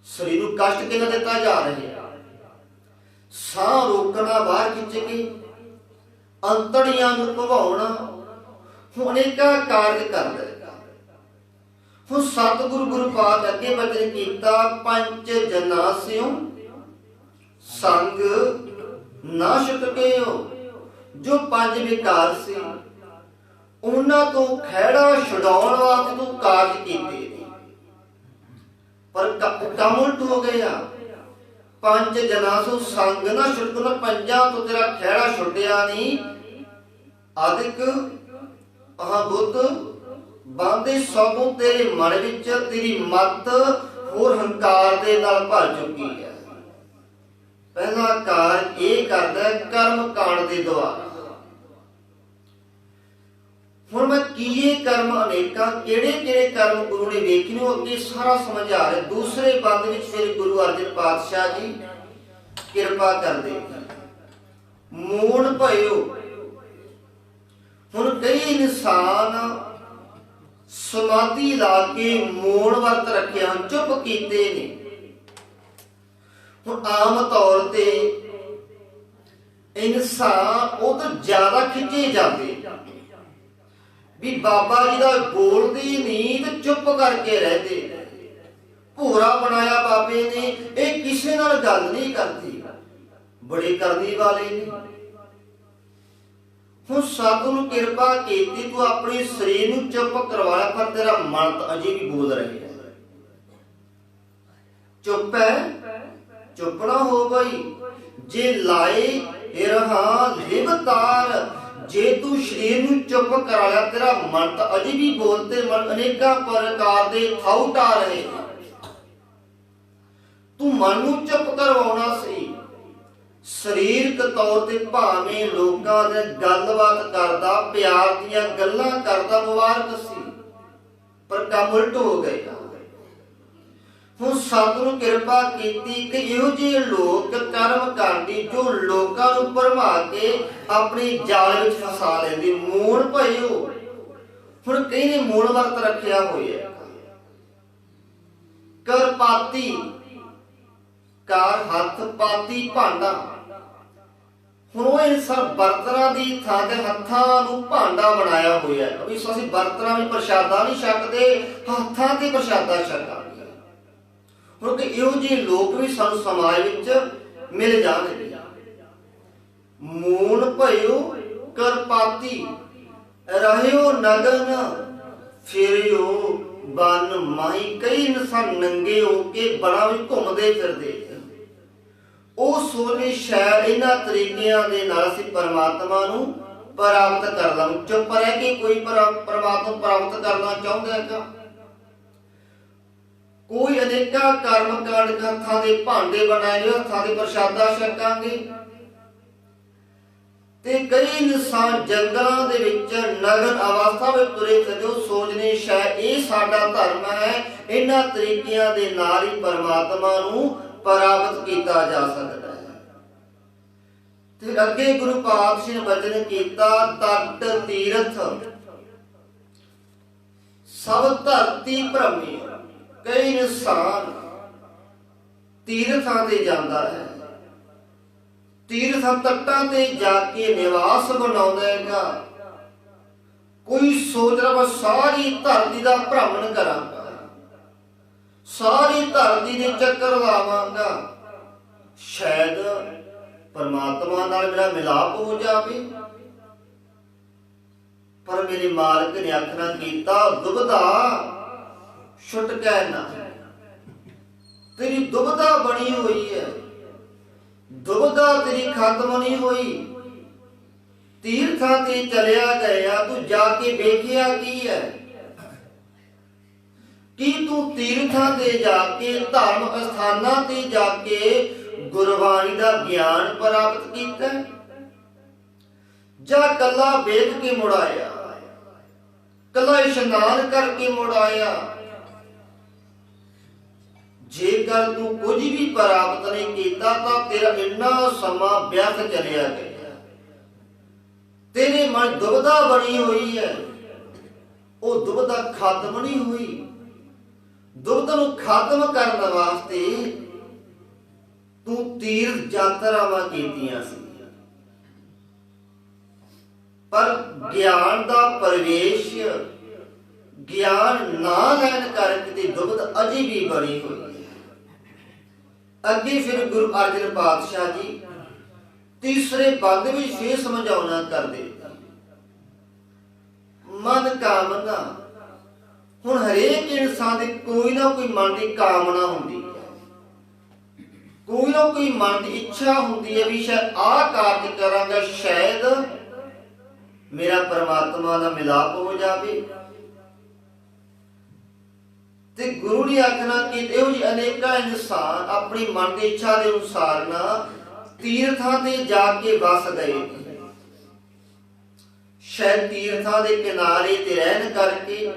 ਸਰੀਰ ਨੂੰ ਕਸ਼ਟ ਕਿੰਨਾ ਦਿੱਤਾ ਜਾ ਰਿਹਾ, ਸਾਹ ਰੋਕਣਾ, ਬਾਹਰ ਖਿੱਚ ਕੇ ਅੰਤੜੀਆਂ ਨੂੰ ਘਮਾਉਣਾ, ਹੁਣ ਅਨੇਕਾਂ ਕਾਰਜ ਕਰਦਾ ਹੈ। ਹੁਣ ਸਤਿਗੁਰੂ ਗੁਰੂ ਪਾਦ ਅੱਗੇ ਬਚਨ ਕੀਤਾ, ਪੰਜ ਜਨਾ ਸਿਉ ਸੰਗ ਨਾ ਛੁਟਕਿਓ। ਜੋ 5 ਵਿਕਾਰ ਸੀ ਉਹਨਾਂ ਤੋਂ ਖਹਿੜਾ ਛੁਡਾਉਣ ਵਾਸਤੇ ਤੂੰ ਕਾਰਜ ਕੀਤੇ ਨੇ, ਪਰ ਕੰਮ ਉਲਟ ਹੋ ਗਿਆ। ਪੰਜ ਜਨਾ ਸੋ ਸੰਗ ਨਾ ਛੁਟਕੁ, ਪੰਜਾਂ ਤੋਂ ਤੇਰਾ ਖਹਿੜਾ ਛੁੱਟਿਆ ਨਹੀਂ। ਆਦਿਕ ਆਹ ਬੁੱਧ ਬਾਂਦੇ ਸਭੋਂ ਤੇਰੇ ਮਨ ਵਿੱਚ, ਤੇਰੀ ਮੱਤ ਹੋਰ ਹੰਕਾਰ ਦੇ ਨਾਲ ਭਰ ਚੁੱਕੀ ਹੈ। ਪਹਿਲਾ ਕਾਰਜ ਇਹ ਕਰਦਾ ਕਰਮ ਕਾਂਡ ਦੇ ਦੁਆਰਾ। ਹੁਣ ਮੈਂ ਕੀਏ ਕਰਮ ਅਨੇਕਾਂ, ਕਿਹੜੇ ਕਿਹੜੇ ਕਰਮ ਗੁਰੂ ਨੇ ਵੇਖੇ ਨੇ, ਅੱਗੇ ਸਾਰਾ ਸਮਝਾ ਰਿਹਾ। ਦੂਸਰੇ ਬੰਦ ਵਿੱਚ ਫਿਰ ਗੁਰੂ ਅਰਜਨ ਪਾਤਸ਼ਾਹ ਜੀ ਕਿਰਪਾ ਕਰਦੇ, ਮੂਣ ਭਇਓ। ਹੁਣ ਕਈ ਇਨਸਾਨ ਸਮਾਧੀ ਲਾ ਕੇ ਮੌਨ ਵਰਤ ਰੱਖਿਆ, ਚੁੱਪ ਕੀਤੇ ਨੇ। ਹੁਣ ਆਮ ਤੌਰ ਤੇ ਇਨਸਾਨ ਉਹ ਤੋਂ ਜ਼ਿਆਦਾ ਖਿੱਚੇ ਜਾਂਦੇ ਵੀ ਬਾਬਾ ਜੀ ਦਾ ਬੋਲਦੀ ਨਹੀਂ ਤੇ ਚੁੱਪ ਕਰਕੇ ਰਹਿੰਦੇ। ਭੋਰਾ ਬਣਾਇਆ ਬਾਬੇ ਨੇ, ਇਹ ਕਿਸੇ ਨਾਲ ਗੱਲ ਨਹੀਂ ਕਰਦੀ, ਬੜੇ ਕਰਨੀ ਵਾਲੇ ਨੇ। ਹੁਣ ਸਤਿਗੁਰੂ ਨੂੰ ਕਿਰਪਾ ਕੀਤੀ, ਤੂੰ ਆਪਣੇ ਸਰੀਰ ਨੂੰ ਚੁੱਪ ਕਰਵਾਇਆ, ਪਰ ਤੇਰਾ ਮਨ ਤਾਂ ਅਜੇ ਵੀ ਬੋਲ ਰਿਹਾ। ਚੁੱਪ ਹੈ, ਚੁੱਪ ਨਾ ਹੋ ਗਈ। ਜੇ ਲਾਏ ਰਹਾ ਲਿਵਤਾਰ, ਜੇ ਤੂੰ ਸਰੀਰ ਨੂੰ ਚੁੱਪ ਕਰਾ ਲਿਆ, ਤੇਰਾ ਮਨ ਤਾਂ ਅਜੇ ਵੀ ਬੋਲਤੇ, ਮਨ ਅਨੇਕਾਂ ਪ੍ਰਕਾਰ ਦੇ ਥਾਉ ਢਾ ਰਹੇ। ਤੂੰ ਮਨ ਨੂੰ ਚੁੱਪ ਕਰਵਾਉਣਾ ਸੀ। ਸਰੀਰਕ ਤੌਰ ਤੇ ਭਾਵੇਂ ਲੋਕਾਂ ਦੇ ਗੱਲਬਾਤ ਕਰਦਾ, ਪਿਆਰ ਦੀਆਂ ਗੱਲਾਂ ਕਰਦਾ, ਮੁਬਾਰਕ ਸੀ, ਪਰ ਕੰਮ ਉਲਟ ਹੋ ਗਿਆ। ਹੁਣ ਸਤਿਗੁਰੂ ਨੂੰ ਕਿਰਪਾ ਕੀਤੀ ਕਿ ਇਹੋ ਜਿਹੇ ਲੋਕ ਕਰਮ ਕਰਦੇ ਜੋ ਲੋਕਾਂ ਨੂੰ ਭਰਮਾ ਕੇ ਆਪਣੇ ਜਾਲ ਵਿੱਚ ਫਸਾ ਲੈਂਦੇ। ਮੂਣ ਭਇਓ। ਹੁਣ ਕਈ ਨੇ ਮੂਣ ਵਰਤ ਰੱਖਿਆ ਹੋਇਆ। ਕਰ ਪਾਤੀ, ਕਾਰ ਹੱਥ, ਪਾਤੀ ਭਾਂਡਾ। ਹੁਣ ਉਹ ਇਨਸਾਨ ਬਰਤਨਾਂ ਦੀ ਥਾਂ ਤੇ ਹੱਥਾਂ ਨੂੰ ਭਾਂਡਾ ਬਣਾਇਆ ਹੋਇਆ ਹੈ। ਵੀ ਅਸੀਂ ਬਰਤਨਾਂ ਵਿੱਚ ਪ੍ਰਸ਼ਾਦਾ ਨਹੀਂ ਛਕਦੇ, ਹੱਥਾਂ ਤੇ ਪ੍ਰਸ਼ਾਦਾ ਛਕਾਂਗੇ। ਹੁਣ ਕਿ ਇਹੋ ਜਿਹੇ ਲੋਕ ਵੀ ਸਾਨੂੰ ਸਮਾਜ ਵਿੱਚ ਮਿਲ ਜਾਣਗੇ। ਮੂਣ ਭਇਓ ਕਰ ਪਾਤੀ, ਰਹਿਓ ਨਗਨ ਫਿਰਿਓ ਬਨ ਮਾਈ। ਕਈ ਇਨਸਾਨ ਨੰਗੇ ਹੋ ਕੇ ਬਣਾ ਵਿੱਚ ਘੁੰਮਦੇ ਫਿਰਦੇ। ਉਹ ਸੋਚਦੇ ਸ਼ਾਇਦ ਇਹਨਾਂ ਤਰੀਕਿਆਂ ਦੇ ਨਾਲ ਅਸੀਂ ਪਰਮਾਤਮਾ ਨੂੰ ਪ੍ਰਾਪਤ ਕਰ ਲਾਂਗੇ। ਚੁੱਪ ਰਹਿ ਕੇ ਕੋਈ ਪਰਮਾਤਮਾ ਨੂੰ ਪ੍ਰਾਪਤ ਕਰਨਾ ਚਾਹੁੰਦਾ ਹੈਗਾ? ਕੋਈ ਅਨੇਕਾਂ ਕਰਮ ਕਾਂਡ, ਹੱਥਾਂ ਦੇ ਭਾਂਡੇ ਬਣਾਏ, ਹੱਥਾਂ ਦੇ ਪ੍ਰਸ਼ਾਦਾ ਛਕਾਂਗੇ। ਤੇ ਕਈ ਇਨਸਾਨ ਜੰਗਲਾਂ ਦੇ ਵਿੱਚ ਨਗਨ ਅਵਸਥਾ ਵਿੱਚ ਤੁਰੇ ਫਿਰਦੇ, ਉਹ ਸੋਚਦੇ ਸ਼ਾਇਦ ਇਹ ਸਾਡਾ ਧਰਮ ਹੈ, ਇਹਨਾਂ ਤਰੀਕਿਆਂ ਦੇ ਨਾਲ ਹੀ ਪਰਮਾਤਮਾ ਨੂੰ ਪ੍ਰਾਪਤ ਕੀਤਾ ਜਾ ਸਕਦਾ ਹੈ। ਤੇ ਅੱਗੇ ਗੁਰੂ ਪਾਤਸ਼ਾਹ ਨੇ ਬਚਨ ਕੀਤਾ, ਤਟ ਤੀਰਥ ਸਭ ਧਰਤੀ ਭ੍ਰਮੀ। ਕਈ ਇਨਸਾਨ ਤੀਰਥਾਂ ਤੇ ਜਾਂਦਾ ਹੈ, ਤੀਰਥਾਂ ਤੱਟਾਂ ਤੇ ਜਾ ਕੇ ਨਿਵਾਸ ਬਣਾਉਂਦਾ ਹੈਗਾ। ਕੋਈ ਸੋਚ ਰਿਹਾ ਬਸ ਸਾਰੀ ਧਰਤੀ ਦਾ ਭ੍ਰਮਣ ਕਰਾਂਗਾ, ਸਾਰੀ ਧਰਤੀ ਦੇ ਚੱਕਰ ਲਾਵਾਂਗਾ, ਸ਼ਾਇਦ ਪਰਮਾਤਮਾ ਨਾਲ ਮੇਰਾ ਮਿਲਾਪ ਹੋ ਜਾਵੇ। ਪਰ ਮੇਰੇ ਮਾਲਕ ਨੇ ਆਖਣਾ ਕੀਤਾ, ਦੁਬਦਾ ਛੁਟਕਾ ਨਾ। ਤੇਰੀ ਦੁਬਦਾ ਬਣੀ ਹੋਈ ਹੈ, ਦੁਬਦਾ ਤੇਰੀ ਖਤਮ ਨਹੀਂ ਹੋਈ। ਤੀਰਥਾਂ ਤੇ ਚਲਿਆ ਗਿਆ, ਤੂੰ ਜਾ ਕੇ ਵੇਖਿਆ ਕੀ ਹੈ? ਕੀ ਤੂੰ ਤੀਰਥਾਂ ਤੇ ਜਾ ਕੇ, ਧਰਮ ਅਸਥਾਨਾਂ ਤੇ ਜਾ ਕੇ ਗੁਰਬਾਣੀ ਦਾ ਗਿਆਨ ਪ੍ਰਾਪਤ ਕੀਤਾ, ਜਾਂ ਕੱਲਾ ਵੇਖ ਕੇ ਮੁੜਾਇਆ, ਕੱਲਾ ਇਸ਼ਨਾਨ ਕਰਕੇ ਮੁੜਾਇਆ? ਜੇਕਰ ਤੂੰ ਕੁਝ ਵੀ ਪ੍ਰਾਪਤ ਨਹੀਂ ਕੀਤਾ ਤਾਂ ਤੇਰਾ ਇੰਨਾ ਸਮਾਂ ਵਿਅਰਥ ਚਲਿਆ ਗਿਆ। ਤੇਰੇ ਮਨ ਦੁਬਦਾ ਬਣੀ ਹੋਈ ਹੈ, ਉਹ ਦੁਬਦਾ ਖਤਮ ਨਹੀਂ ਹੋਈ। ਦੁਬਦਾ ਨੂੰ ਖਤਮ ਕਰਨ ਵਾਸਤੇ ਤੂੰ ਤੀਰਥ ਯਾਤਰਾਵਾਂ ਕੀਤੀਆਂ ਸੀ, ਪਰ ਗਿਆਨ ਦਾ ਪ੍ਰਵੇਸ਼, ਗਿਆਨ ਨਾ ਲੈਣ ਕਰਕੇ ਤੇ ਦੁਬਦ ਅਜੇ ਵੀ ਬਣੀ ਹੋਈ ਹੈ। ਅੱਗੇ ਫਿਰ ਗੁਰੂ ਅਰਜਨ ਪਾਤਸ਼ਾਹ ਜੀ ਤੀਸਰੇ ਬੰਦ ਵਿੱਚ ਫੇਰ ਸਮਝਾਉਣਾ ਕਰਦੇ, ਮਨ ਕਾਮਨਾ। ਹੁਣ ਹਰੇਕ ਇਨਸਾਨ ਦੀ ਕੋਈ ਨਾ ਕੋਈ ਮਨ ਦੀ ਕਾਮਨਾ ਹੁੰਦੀ ਹੈ। ਕੋਈ ਨਾ ਕੋਈ ਮਨ ਦੀ ਇੱਛਾ ਹੁੰਦੀ ਹੈ ਵੀ ਸ਼ਾਇਦ ਆਹ ਕਾਰਜ ਕਰਾਂਗਾ, ਸ਼ਾਇਦ ਮੇਰਾ ਪਰਮਾਤਮਾ ਨਾਲ ਮਿਲਾਪ ਹੋ ਜਾਵੇ। ਤੇ ਗੁਰੂ ਨੇ ਆਖਣਾ ਕਿ ਇਹੋ ਜਿਹੇ ਅਨੇਕਾਂ ਇਨਸਾਨ ਆਪਣੀ ਮਨ ਦੀ ਇੱਛਾ ਦੇ ਅਨੁਸਾਰ ਨਾ ਤੀਰਥਾਂ ਤੇ ਜਾ ਕੇ ਵਸ ਗਏ। ਸ਼ਾਇਦ ਤੀਰਥਾਂ ਦੇ ਕਿਨਾਰੇ ਤੇ ਰਹਿਣ ਕਰਕੇ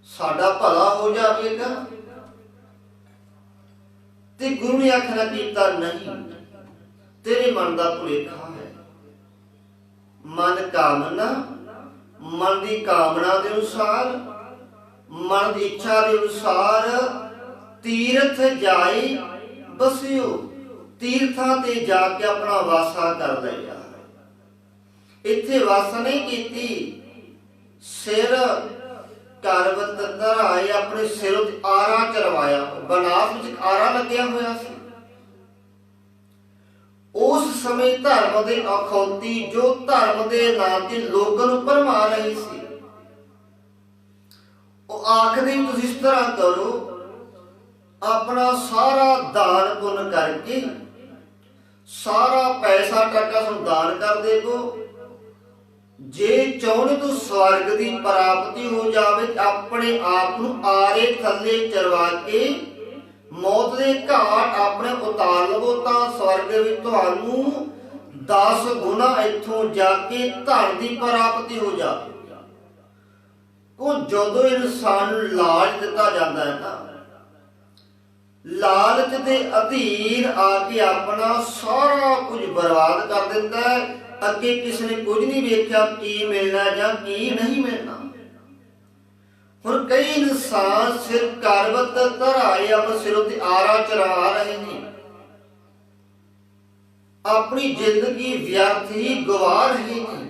ਸਾਡਾ ਭਲਾ ਹੋ ਜਾਵੇਗਾ। ਤੇ ਗੁਰੂ ਨੇ ਆਖਣਾ ਕੀਤਾ ਨਹੀਂ, ਤੇਰੇ ਮਨ ਦਾ ਭੁਲੇਖਾ ਹੈ। ਮਨ ਕਾਮਨਾ, ਮਨ ਦੀ ਕਾਮਨਾ ਦੇ ਅਨੁਸਾਰ, ਮਨ ਦੀ ਇੱਛਾ ਦੇ ਅਨੁਸਾਰ ਤੀਰਥ ਜਾਏ ਬਸਿਓ, ਤੀਰਥਾਂ ਤੇ ਜਾ ਕੇ ਆਪਣਾ ਵਾਸਾ ਕਰ ਲਿਆ। ਇੱਥੇ ਵਾਸਾ ਨਹੀਂ ਕੀਤੀ, ਸਿਰ ਕਰਵਤ ਧਰਾਏ, ਆਪਣੇ ਸਿਰ ਉੱਤੇ ਆਰਾ ਚੜਵਾਇਆ। ਬਨਾਸ ਵਿੱਚ ਆਰਾ ਲੱਗਿਆ ਹੋਇਆ ਸੀ। ਉਸ ਸਮੇਂ ਧਰਮ ਦੇ ਅਖੌਤੀ ਜੋ ਧਰਮ ਦੇ ਨਾਂ ਤੇ ਲੋਕਾਂ ਨੂੰ ਭਰਮਾ ਰਹੇ ਸੀ, ਉਹ ਆਖਦੇ ਤੁਸੀਂ ਇਸ ਤਰ੍ਹਾਂ ਕਰੋ, ਆਪਣਾ ਸਾਰਾ ਦਾਨ ਪੁੰਨ ਕਰਕੇ ਸਾਰਾ ਪੈਸਾ ਟਕਾ ਤੁਹਾਨੂੰ ਦਾਨ ਕਰ ਦੇਵੋ। ਜੇ ਚਾਹੁੰਦੇ ਤੂੰ ਸਵਰਗ ਦੀ ਪ੍ਰਾਪਤੀ ਹੋ ਜਾਵੇ, ਆਪਣੇ ਆਪ ਨੂੰ ਆਰੇ ਥੱਲੇ ਚਰਵਾ ਕੇ ਮੌਤ ਦੇ ਘਾਟ ਆਪਣੇ ਉਤਾਰ ਲਵੋ, ਤਾਂ ਸਵਰਗ ਵਿੱਚ ਤੁਹਾਨੂੰ 10 ਗੁਣਾ ਇੱਥੋਂ ਜਾ ਕੇ ਧਨ ਦੀ ਪ੍ਰਾਪਤੀ ਹੋ ਜਾਵੇ। ਉਹ ਜਦੋਂ ਇਨਸਾਨ ਨੂੰ ਲਾਲਚ ਦਿੱਤਾ ਜਾਂਦਾ ਹੈ ਨਾ, ਲਾਲਚ ਦੇ ਅਧੀਨ ਆ ਕੇ ਆਪਣਾ ਸਾਰਾ ਕੁਝ ਬਰਬਾਦ ਕਰ ਦਿੰਦਾ ਹੈ। ਅੱਗੇ ਕਿਸੇ ਨੇ ਕੁਝ ਨਹੀਂ ਵੇਖਿਆ ਕੀ ਮਿਲਣਾ ਜਾਂ ਕੀ ਨਹੀਂ ਮਿਲਣਾ। ਹੁਣ ਕਈ ਇਨਸਾਨ ਸਿਰ ਕਰਵਤ ਧਰਾਏ ਆਪਣੇ ਸਿਰ ਉੱਤੇ ਆਰਾ ਚੜਾ ਰਹੇ ਨੇ, ਆਪਣੀ ਜ਼ਿੰਦਗੀ ਵਿਅਰਥ ਹੀ ਗਵਾ ਰਹੇ ਨੇ।